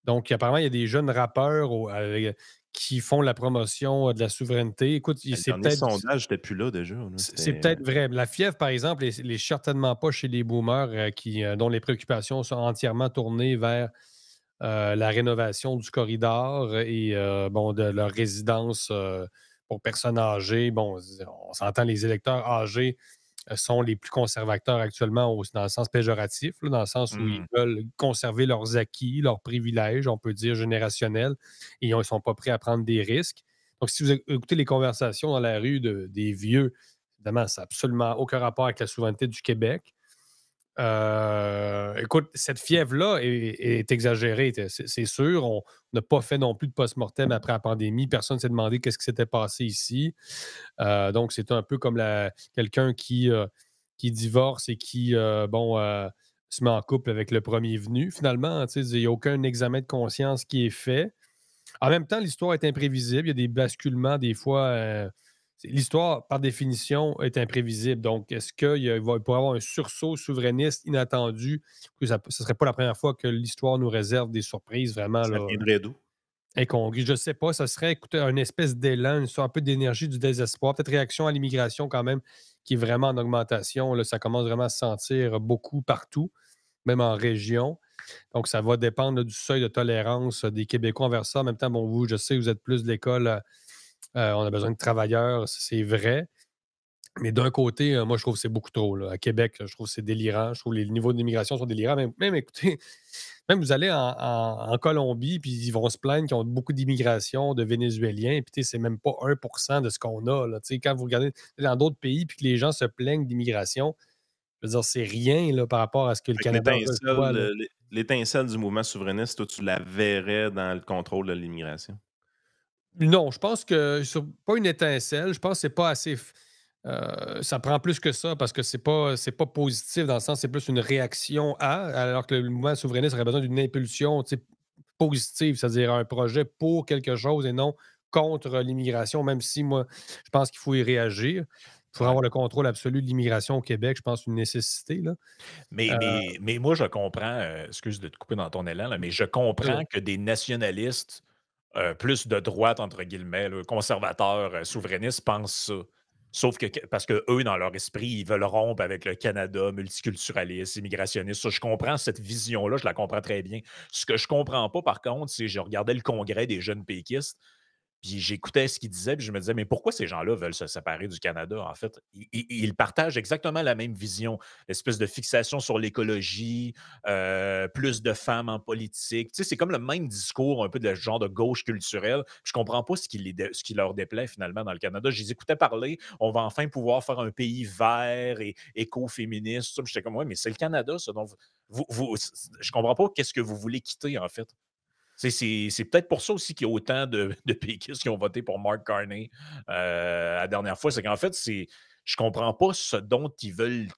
B: Donc, apparemment, il y a des jeunes rappeurs qui font la promotion de la souveraineté. Écoute,
C: Le dernier sondage j'étais plus là déjà, là,
B: c'est
C: c'était
B: peut-être vrai. La fièvre, par exemple, elle est certainement pas chez les boomers dont les préoccupations sont entièrement tournées vers la rénovation du corridor et bon, de leur résidence pour personnes âgées. Bon, on s'entend, les électeurs âgés sont les plus conservateurs actuellement dans le sens péjoratif, là, dans le sens où ils
A: Mmh.
B: veulent conserver leurs acquis, leurs privilèges, on peut dire générationnels, et ils ne sont pas prêts à prendre des risques. Donc, si vous écoutez les conversations dans la rue des vieux, évidemment, ça n'a absolument aucun rapport avec la souveraineté du Québec. Écoute, cette fièvre-là est exagérée, c'est sûr. On n'a pas fait non plus de post-mortem après la pandémie. Personne ne s'est demandé qu'est-ce qui s'était passé ici. Donc, c'est un peu comme quelqu'un qui divorce et qui, se met en couple avec le premier venu, finalement. Tu sais, il n'y a aucun examen de conscience qui est fait. En même temps, l'histoire est imprévisible. Il y a des basculements, des fois. L'histoire, par définition, est imprévisible. Donc, est-ce qu'il pourrait y avoir un sursaut souverainiste inattendu? Que ça ne serait pas la première fois que l'histoire nous réserve des surprises vraiment
C: Ça
B: là,
C: viendrait d'où?
B: incongrues. Je ne sais pas, ça serait, écoutez, une espèce d'élan, un peu d'énergie, du désespoir, peut-être réaction à l'immigration quand même, qui est vraiment en augmentation. Là, ça commence vraiment à se sentir beaucoup partout, même en région. Donc, ça va dépendre là, du seuil de tolérance des Québécois envers ça. En même temps, bon, vous, je sais, vous êtes plus de l'école, on a besoin de travailleurs, c'est vrai. Mais d'un côté, moi, je trouve que c'est beaucoup trop. Là. À Québec, je trouve que c'est délirant. Je trouve que les niveaux d'immigration sont délirants. Même écoutez, même vous allez en Colombie, puis ils vont se plaindre qu'ils ont beaucoup d'immigration de Vénézuéliens, puis tu sais, c'est même pas 1% de ce qu'on a. Là. Tu sais, quand vous regardez dans d'autres pays, puis que les gens se plaignent d'immigration, je veux dire, c'est rien là, par rapport à ce que le
C: Fait que
B: Canada reçoit. Là.
C: l'étincelle du mouvement souverainiste, toi, tu la verrais dans le contrôle de l'immigration?
B: Non, je pense que pas une étincelle. Je pense que c'est pas assez. Ça prend plus que ça parce que c'est pas positif dans le sens c'est plus une réaction à, alors que le mouvement souverainiste aurait besoin d'une impulsion tu sais, positive, c'est-à-dire un projet pour quelque chose et non contre l'immigration, même si moi, je pense qu'il faut y réagir. Il faudra
A: Ouais.
B: avoir le contrôle absolu de l'immigration au Québec, je pense, une nécessité. Là.
A: Mais,
B: Euh,
A: mais, mais moi, je comprends, excuse de te couper dans ton élan, là, mais je
B: ouais.
A: comprends que des nationalistes plus de droite, entre guillemets, là, conservateurs, souverainistes, pensent ça. Sauf parce que eux, dans leur esprit, ils veulent rompre avec le Canada, multiculturaliste, immigrationniste. Ça, je comprends cette vision-là, je la comprends très bien. Ce que je comprends pas, par contre, c'est je regardais le congrès des jeunes péquistes, puis j'écoutais ce qu'ils disaient, puis je me disais, mais pourquoi ces gens-là veulent se séparer du Canada, en fait? Ils partagent exactement la même vision, l'espèce de fixation sur l'écologie, plus de femmes en politique. Tu sais, c'est comme le même discours, un peu de genre de gauche culturelle. Je comprends pas ce qui leur déplaît finalement dans le Canada. Je les écoutais parler, on va enfin pouvoir faire un pays vert et écoféministe. Ça, puis j'étais comme, ouais, mais c'est le Canada, ça. Donc, je comprends pas qu'est-ce que vous voulez quitter, en fait. C'est peut-être pour ça aussi qu'il y a autant de péquistes qui ont voté pour Mark Carney la dernière fois. C'est qu'en fait, je comprends pas ce dont ils veulent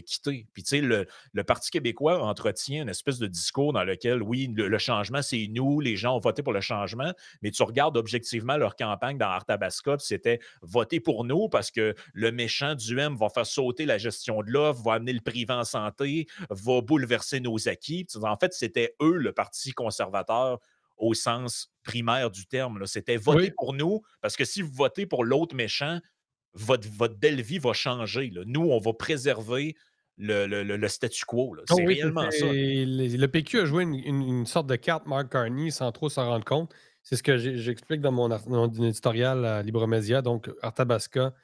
A: quitter. Puis, tu sais, le Parti québécois entretient une espèce de discours dans lequel, oui, le changement, c'est nous, les gens ont voté pour le changement, mais tu regardes objectivement leur campagne dans Arthabasca, puis c'était voter pour nous parce que le méchant du M va faire sauter la gestion de l'offre, va amener le privé en santé, va bouleverser nos acquis. Puis, en fait, c'était eux, le Parti conservateur, au sens primaire du terme. Là. C'était voter
B: Oui,
A: pour nous, parce que si vous votez pour l'autre méchant, votre belle vie va changer. Là. Nous, on va préserver le statu quo. Là.
B: oh
A: C'est
B: oui,
A: réellement ça.
B: le PQ a joué une sorte de carte Mark Carney sans trop s'en rendre compte. C'est ce que j'explique dans mon éditorial à Libre Média, donc Arthabasca,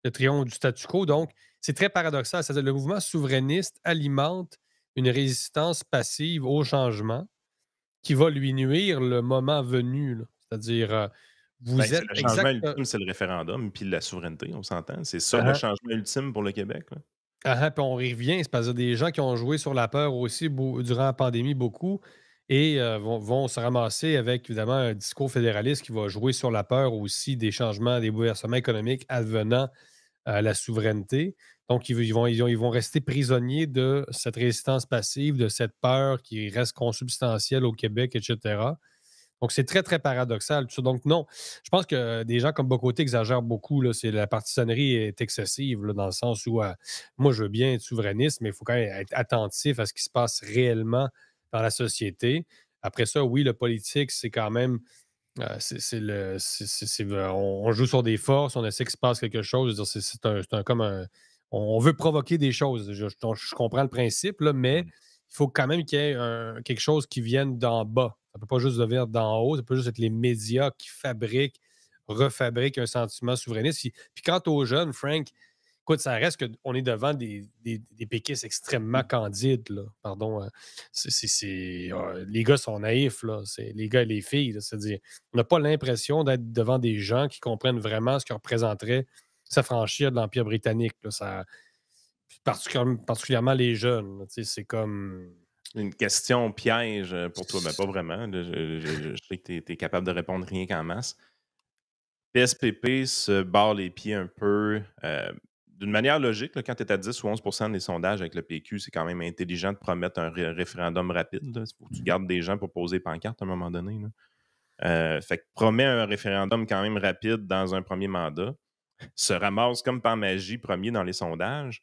B: le triomphe du statu quo. Donc, c'est très paradoxal. C'est-à-dire le mouvement souverainiste alimente une résistance passive au changement qui va lui nuire le moment venu. Là. C'est-à-dire,
C: Ben,
B: vous
C: c'est
B: êtes
C: le changement
B: exact.
C: ultime, c'est le référendum, puis la souveraineté, on s'entend. C'est ça le changement ultime pour le Québec, là.
B: Puis on y revient, c'est parce qu'il y a des gens qui ont joué sur la peur aussi durant la pandémie beaucoup et vont se ramasser avec évidemment un discours fédéraliste qui va jouer sur la peur aussi des changements, des bouleversements économiques advenant à la souveraineté. Donc, ils vont rester prisonniers de cette résistance passive, de cette peur qui reste consubstantielle au Québec, etc. Donc, c'est très, très paradoxal. Tout ça. Donc, non, je pense que des gens comme Bocoté exagèrent beaucoup. Là. La partisanerie est excessive là, dans le sens où moi, je veux bien être souverainiste, mais il faut quand même être attentif à ce qui se passe réellement dans la société. Après ça, oui, le politique, c'est quand même. On joue sur des forces, on essaie qu'il se passe quelque chose. Je veux dire, comme un. On veut provoquer des choses. Je comprends le principe, là, mais
A: Mm.
B: il faut quand même qu'il y ait quelque chose qui vienne d'en bas. Ça ne peut pas juste venir d'en haut, ça peut juste être les médias qui refabriquent un sentiment souverainiste. Puis quant aux jeunes, Frank, écoute, ça reste qu'on est devant des péquistes extrêmement candides, là. Pardon. Les gars sont naïfs, là. C'est les gars et les filles, là. C'est-à-dire, on n'a pas l'impression d'être devant des gens qui comprennent vraiment ce que représenterait s'affranchir de l'Empire britannique, là. Particulièrement les jeunes, là. Tu sais, c'est comme.
C: Une question piège pour toi. Ben, pas vraiment. Là, je sais que tu es capable de répondre rien qu'en masse. PSPP se barre les pieds un peu d'une manière logique. Là, quand tu es à 10 ou 11 des sondages avec le PQ, c'est quand même intelligent de promettre un référendum rapide. Il faut que tu gardes des gens pour poser pancarte à un moment donné. Là. Fait que promet un référendum quand même rapide dans un premier mandat, se ramasse comme par magie premier dans les sondages.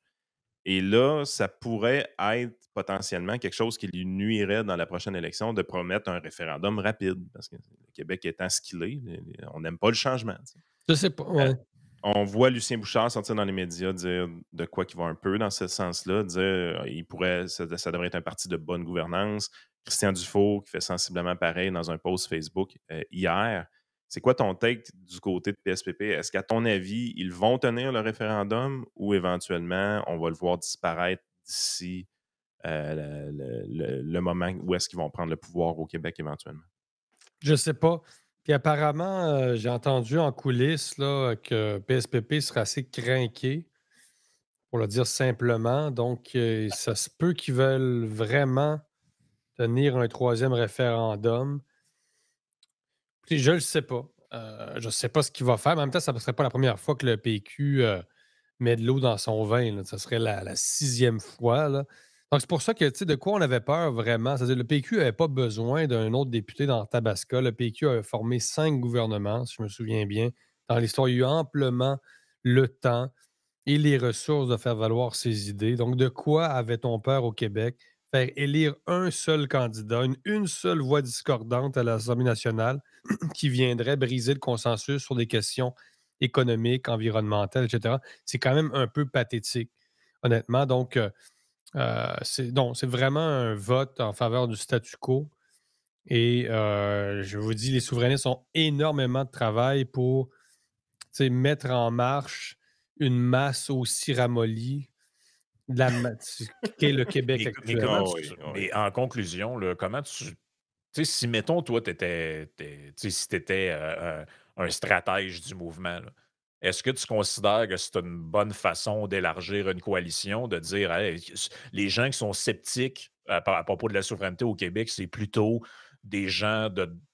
C: Et là, ça pourrait être potentiellement quelque chose qui lui nuirait dans la prochaine élection de promettre un référendum rapide. Parce que le Québec étant ce qu'il est, on n'aime pas le changement. Tu sais.
B: Je sais pas. Ouais.
C: On voit Lucien Bouchard sortir dans les médias dire de quoi qu'il va un peu dans ce sens-là, dire ça devrait être un parti de bonne gouvernance. Christian Dufault qui fait sensiblement pareil dans un post Facebook hier. C'est quoi ton take du côté de PSPP? Est-ce qu'à ton avis, ils vont tenir le référendum ou éventuellement on va le voir disparaître d'ici le moment où est-ce qu'ils vont prendre le pouvoir au Québec éventuellement?
B: Je sais pas. Puis apparemment, j'ai entendu en coulisses là, que PSPP serait assez crinqué, pour le dire simplement. Donc, ça se peut qu'ils veulent vraiment tenir un troisième référendum. Puis je le sais pas. Je sais pas ce qu'il va faire. Mais en même temps, ça ne serait pas la première fois que le PQ met de l'eau dans son vin, là. Ça serait la 6e fois, là. Donc, c'est pour ça que, tu sais, de quoi on avait peur vraiment? C'est-à-dire, le PQ n'avait pas besoin d'un autre député dans Tabasca. Le PQ a formé 5 gouvernements, si je me souviens bien. Dans l'histoire, il y a eu amplement le temps et les ressources de faire valoir ses idées. Donc, de quoi avait-on peur au Québec? Faire élire un seul candidat, une seule voix discordante à l'Assemblée nationale qui viendrait briser le consensus sur des questions économiques, environnementales, etc. C'est quand même un peu pathétique, honnêtement. Donc, c'est vraiment un vote en faveur du statu quo. Et je vous dis, les souverainistes ont énormément de travail pour mettre en marche une masse aussi ramollie de qu'est le Québec
A: Mais
B: actuel.
A: comment
C: Oui, oui.
A: mais en conclusion, là, comment tu sais, si mettons, toi, si tu étais un stratège du mouvement, là, est-ce que tu considères que c'est une bonne façon d'élargir une coalition, de dire hey, les gens qui sont sceptiques à propos de la souveraineté au Québec, c'est plutôt des gens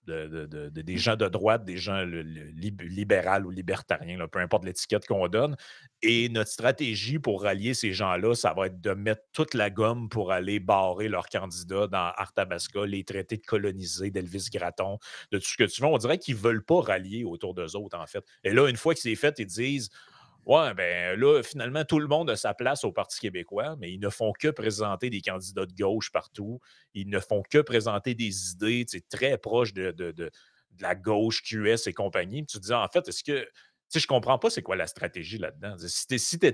A: des gens de droite, des gens libéral ou libertariens, là, peu importe l'étiquette qu'on donne. Et notre stratégie pour rallier ces gens-là, ça va être de mettre toute la gomme pour aller barrer leurs candidats dans Arthabasca, les traités de coloniser d'Elvis Gratton, de tout ce que tu veux. On dirait qu'ils ne veulent pas rallier autour d'eux autres, en fait. Et là, une fois que c'est fait, ils disent ouais, ben là, finalement, tout le monde a sa place au Parti québécois, mais ils ne font que présenter des candidats de gauche partout. Ils ne font que présenter des idées très proches de la gauche, QS et compagnie. Puis tu te dis, en fait, est-ce que. Tu sais, je comprends pas c'est quoi la stratégie là-dedans. Si tu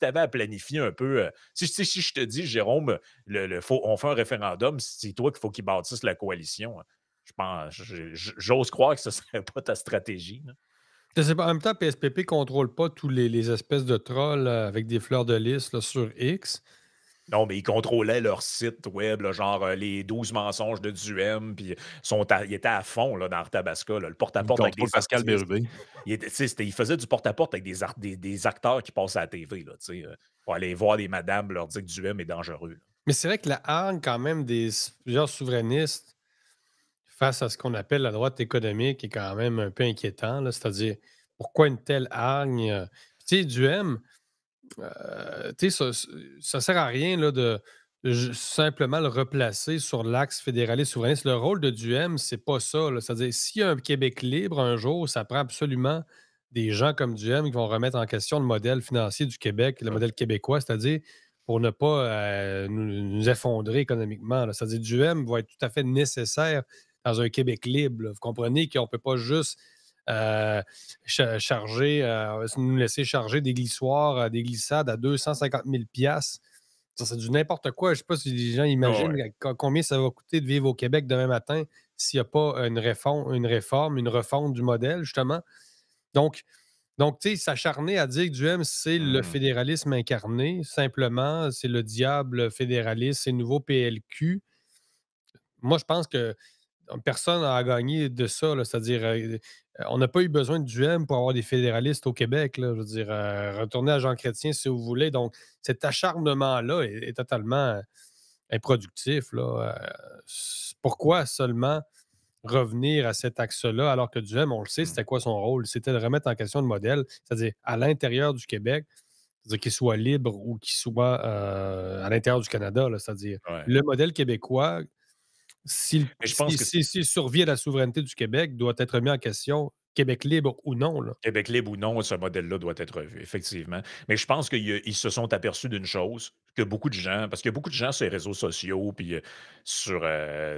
A: avais à planifier un peu. Si je te dis, Jérôme, on fait un référendum, c'est toi qu'il faut qu'ils bâtissent la coalition. Je pense, j'ose croire que ce ne serait pas ta stratégie. Là.
B: Je sais pas. En même temps, PSPP ne contrôle pas tous les espèces de trolls avec des fleurs de lys là, sur X.
A: Non, mais ils contrôlaient leur site web, là, genre les 12 mensonges de Duhem, puis ils étaient à fond là, dans Arthabasca, là, le
C: Il
A: porte-à-porte avec
C: contrôle
A: des
C: Pascal
A: artistes.
C: Bérubé.
A: Ils faisaient du porte-à-porte avec des acteurs qui passent à la TV, là, pour aller voir des madames, leur dire que Duhem est dangereux. Là.
B: Mais c'est vrai que la hargne, quand même, plusieurs souverainistes face à ce qu'on appelle la droite économique est quand même un peu inquiétant, là. C'est-à-dire, pourquoi une telle hargne? Tu sais, Duhem, tu sais, ça sert à rien là, de simplement le replacer sur l'axe fédéraliste souverainiste. Le rôle de Duhem, c'est pas ça, là. C'est-à-dire, s'il y a un Québec libre un jour, ça prend absolument des gens comme Duhem qui vont remettre en question le modèle financier du Québec, le modèle québécois, c'est-à-dire pour ne pas nous effondrer économiquement, là. C'est-à-dire, Duhem va être tout à fait nécessaire dans un Québec libre, là. Vous comprenez qu'on ne peut pas juste nous laisser charger des glissoires, des glissades à 250 000 $. Ça, c'est du n'importe quoi. Je ne sais pas si les gens
A: Ah
B: imaginent
A: ouais.
B: combien ça va coûter de vivre au Québec demain matin s'il n'y a pas une réforme, une refonte du modèle, justement. Donc, Donc, tu sais, s'acharner à dire que Duhem, c'est le
A: Mmh.
B: fédéralisme incarné, simplement, c'est le diable fédéraliste, c'est le nouveau PLQ. Moi, je pense que personne n'a à gagner de ça, là. C'est-à-dire, on n'a pas eu besoin de Duhem pour avoir des fédéralistes au Québec, là. Je veux dire, retournez à Jean Chrétien si vous voulez. Donc, cet acharnement-là est totalement improductif, là. Pourquoi seulement revenir à cet axe-là, alors que Duhem, on le sait,
A: Mmh.
B: c'était quoi son rôle? C'était de remettre en question le modèle, c'est-à-dire à l'intérieur du Québec, c'est-à-dire qu'il soit libre ou qu'il soit à l'intérieur du Canada, là, c'est-à-dire
A: Ouais.
B: le modèle québécois,
A: Mais je pense que
B: s'il survit à la souveraineté du Québec, doit être mis en question, Québec libre ou non, là.
A: Québec libre ou non, ce modèle-là doit être revu, effectivement. Mais je pense qu'ils se sont aperçus d'une chose, que beaucoup de gens, parce qu'il y a beaucoup de gens sur les réseaux sociaux, puis tu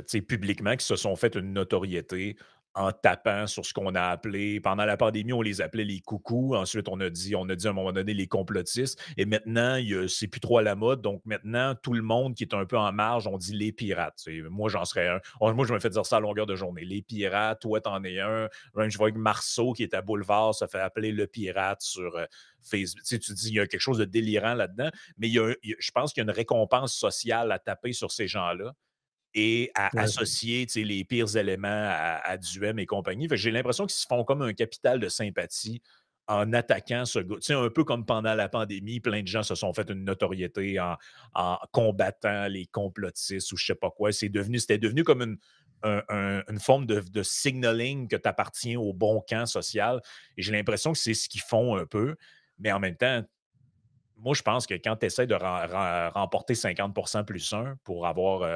A: sais, publiquement, qui se sont fait une notoriété en tapant sur ce qu'on a appelé, pendant la pandémie, on les appelait les coucous. Ensuite, on a dit à un moment donné les complotistes. Et maintenant, c'est plus trop à la mode. Donc maintenant, tout le monde qui est un peu en marge, on dit les pirates. Tu sais, moi, j'en serais un. Moi, je me fais dire ça à longueur de journée. Les pirates, toi, t'en es un. Même, je vois que Marceau, qui est à Boulevard, se fait appeler le pirate sur Facebook. Tu sais, tu dis, il y a quelque chose de délirant là-dedans, mais je pense qu'il y a une récompense sociale à taper sur ces gens-là et à
B: Ouais.
A: associer, tu sais, les pires éléments à Duhem et compagnie. Fait que j'ai l'impression qu'ils se font comme un capital de sympathie en attaquant ce gars. Tu sais, un peu comme pendant la pandémie, plein de gens se sont fait une notoriété en combattant les complotistes ou je sais pas quoi. C'était devenu comme une forme de signaling que tu appartiens au bon camp social. Et j'ai l'impression que c'est ce qu'ils font un peu. Mais en même temps, moi, je pense que quand tu essaies de remporter 50% plus un pour avoir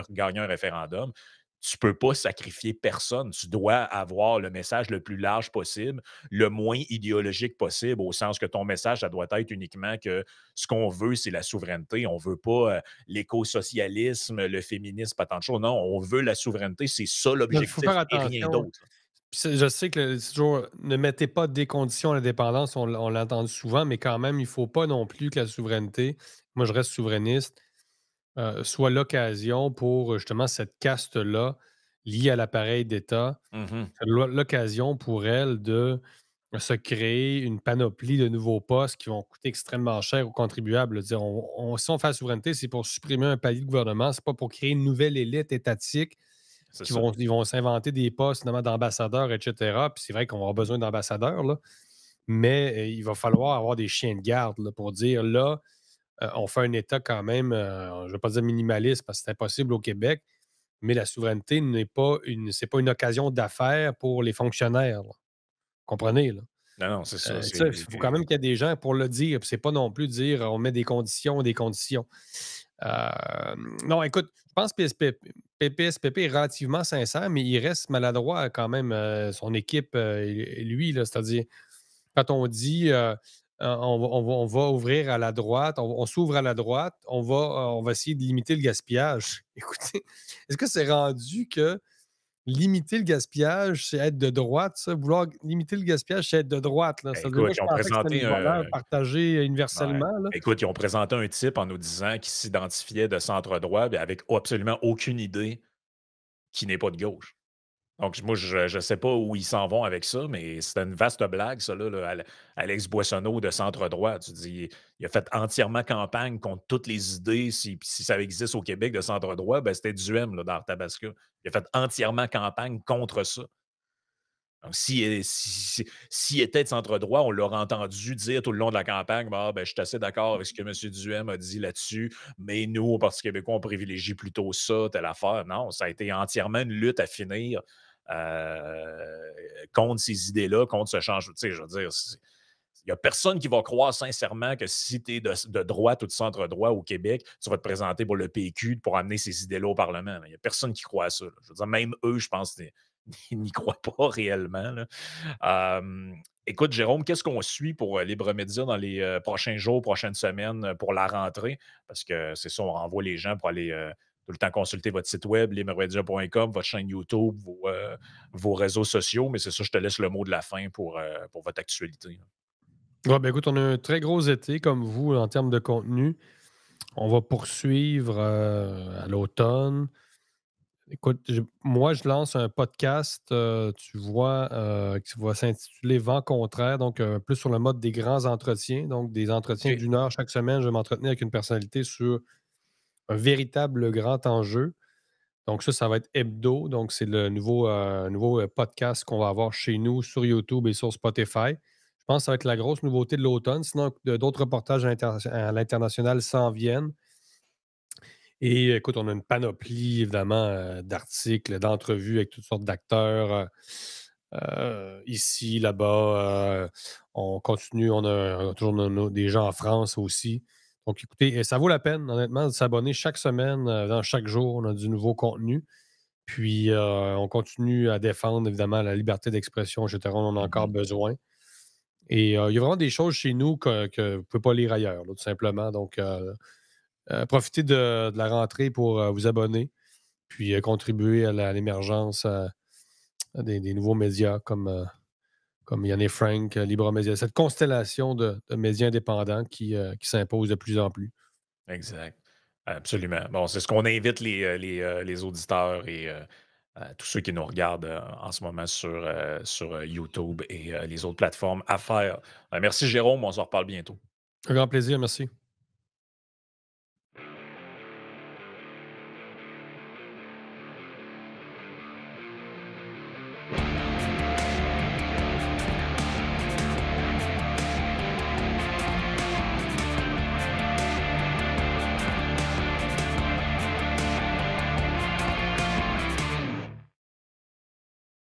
A: gagné un référendum, tu peux pas sacrifier personne. Tu dois avoir le message le plus large possible, le moins idéologique possible, au sens que ton message, ça doit être uniquement que ce qu'on veut, c'est la souveraineté. On veut pas l'éco-socialisme, le féminisme, pas tant de choses. Non, on veut la souveraineté. C'est ça
B: Il faut
A: l'objectif
B: faire
A: et rien
B: attention.
A: d'autre.
B: Puis je sais que c'est toujours ne mettez pas des conditions à l'indépendance, on l'a entendu souvent, mais quand même, il ne faut pas non plus que la souveraineté, moi je reste souverainiste, soit l'occasion pour justement cette caste-là, liée à l'appareil d'État,
A: Mhm.
B: l'occasion pour elle de se créer une panoplie de nouveaux postes qui vont coûter extrêmement cher aux contribuables. Dire, si on fait la souveraineté, c'est pour supprimer un palier de gouvernement, c'est pas pour créer une nouvelle élite étatique
A: C'est
B: qui
A: ça.
B: vont s'inventer des postes, notamment d'ambassadeurs, etc. Puis c'est vrai qu'on va avoir besoin d'ambassadeurs, là, mais il va falloir avoir des chiens de garde là, pour dire là, on fait un État quand même, je ne vais pas dire minimaliste parce que c'est impossible au Québec, mais la souveraineté c'est pas une occasion d'affaires pour les fonctionnaires, là. Comprenez, là?
A: Non, non, c'est ça.
B: Ça, il faut quand même qu'il y ait des gens pour le dire. Puis c'est pas non plus dire on met des conditions, des conditions. Non, écoute, je pense que PSPP est relativement sincère, mais il reste maladroit quand même, son équipe, et lui, là. C'est-à-dire, quand on dit on va ouvrir à la droite, on s'ouvre à la droite, on va essayer de limiter le gaspillage. Écoutez, est-ce que c'est rendu que limiter le gaspillage, c'est être de droite, ça? Vouloir limiter le gaspillage, c'est être de droite, là.
A: Ben,
B: Ça veut dire, moi,
A: écoute,
B: je pensais que c'était une valeur partagée
A: ouais.
B: universellement, là.
A: Écoute, ils ont présenté un type en nous disant qu'il s'identifiait de centre droit, mais avec absolument aucune idée qu'il n'est pas de gauche. Donc, moi, je ne sais pas où ils s'en vont avec ça, mais c'était une vaste blague, ça, là, Alex Boissonneau de centre droit. Tu dis, il a fait entièrement campagne contre toutes les idées. Si ça existe au Québec de centre droit, ben, c'était Duhem là, dans Tabasco. Il a fait entièrement campagne contre ça. Donc, s'il était de centre droit, on l'aurait entendu dire tout le long de la campagne, bah, ben, je suis assez d'accord avec ce que M. Duhem a dit là-dessus, mais nous, au Parti québécois, on privilégie plutôt ça, telle affaire. Non, ça a été entièrement une lutte à finir contre ces idées-là, contre ce changement. Tu sais, je veux dire, il n'y a personne qui va croire sincèrement que si tu es de droite ou de centre droit au Québec, tu vas te présenter pour le PQ pour amener ces idées-là au Parlement. Il n'y a personne qui croit à ça. Là. Je veux dire, même eux, je pense, n'y croient pas réellement. Là. Écoute, Jérôme, qu'est-ce qu'on suit pour Libre Média dans les prochains jours, prochaines semaines pour la rentrée? Parce que c'est ça, on renvoie les gens pour aller tout le temps consulter votre site web, libremedia.com, votre chaîne YouTube, vos réseaux sociaux. Mais c'est ça, je te laisse le mot de la fin pour votre actualité. Là.
B: Ouais, ben, écoute, on a un très gros été comme vous en termes de contenu. On va poursuivre à l'automne. Écoute, moi, je lance un podcast, tu vois, qui va s'intituler Vent contraire, donc plus sur le mode des grands entretiens, donc des entretiens
A: OK.
B: d'une heure chaque semaine. Je vais m'entretenir avec une personnalité sur un véritable grand enjeu. Donc ça va être hebdo. Donc c'est le nouveau podcast qu'on va avoir chez nous sur YouTube et sur Spotify. Je pense que ça va être la grosse nouveauté de l'automne. Sinon, d'autres reportages à l'international s'en viennent. Et écoute, on a une panoplie, évidemment, d'articles, d'entrevues avec toutes sortes d'acteurs, ici, là-bas. On continue, on a toujours des gens en France aussi. Donc, écoutez, ça vaut la peine, honnêtement, de s'abonner chaque semaine, dans chaque jour, on a du nouveau contenu. Puis, on continue à défendre, évidemment, la liberté d'expression, etc. On en a encore
A: Mmh.
B: besoin. Et il y a vraiment des choses chez nous que vous ne pouvez pas lire ailleurs, là, tout simplement. Donc, profitez de la rentrée pour vous abonner, puis contribuer à l'émergence des nouveaux médias comme Yann et Frank, Libra Média, cette constellation de médias indépendants qui s'impose de plus en plus.
A: Exact. Absolument. Bon, c'est ce qu'on invite les auditeurs et tous ceux qui nous regardent en ce moment sur YouTube et les autres plateformes à faire. Merci Jérôme, on se reparle bientôt.
B: Un grand plaisir, merci.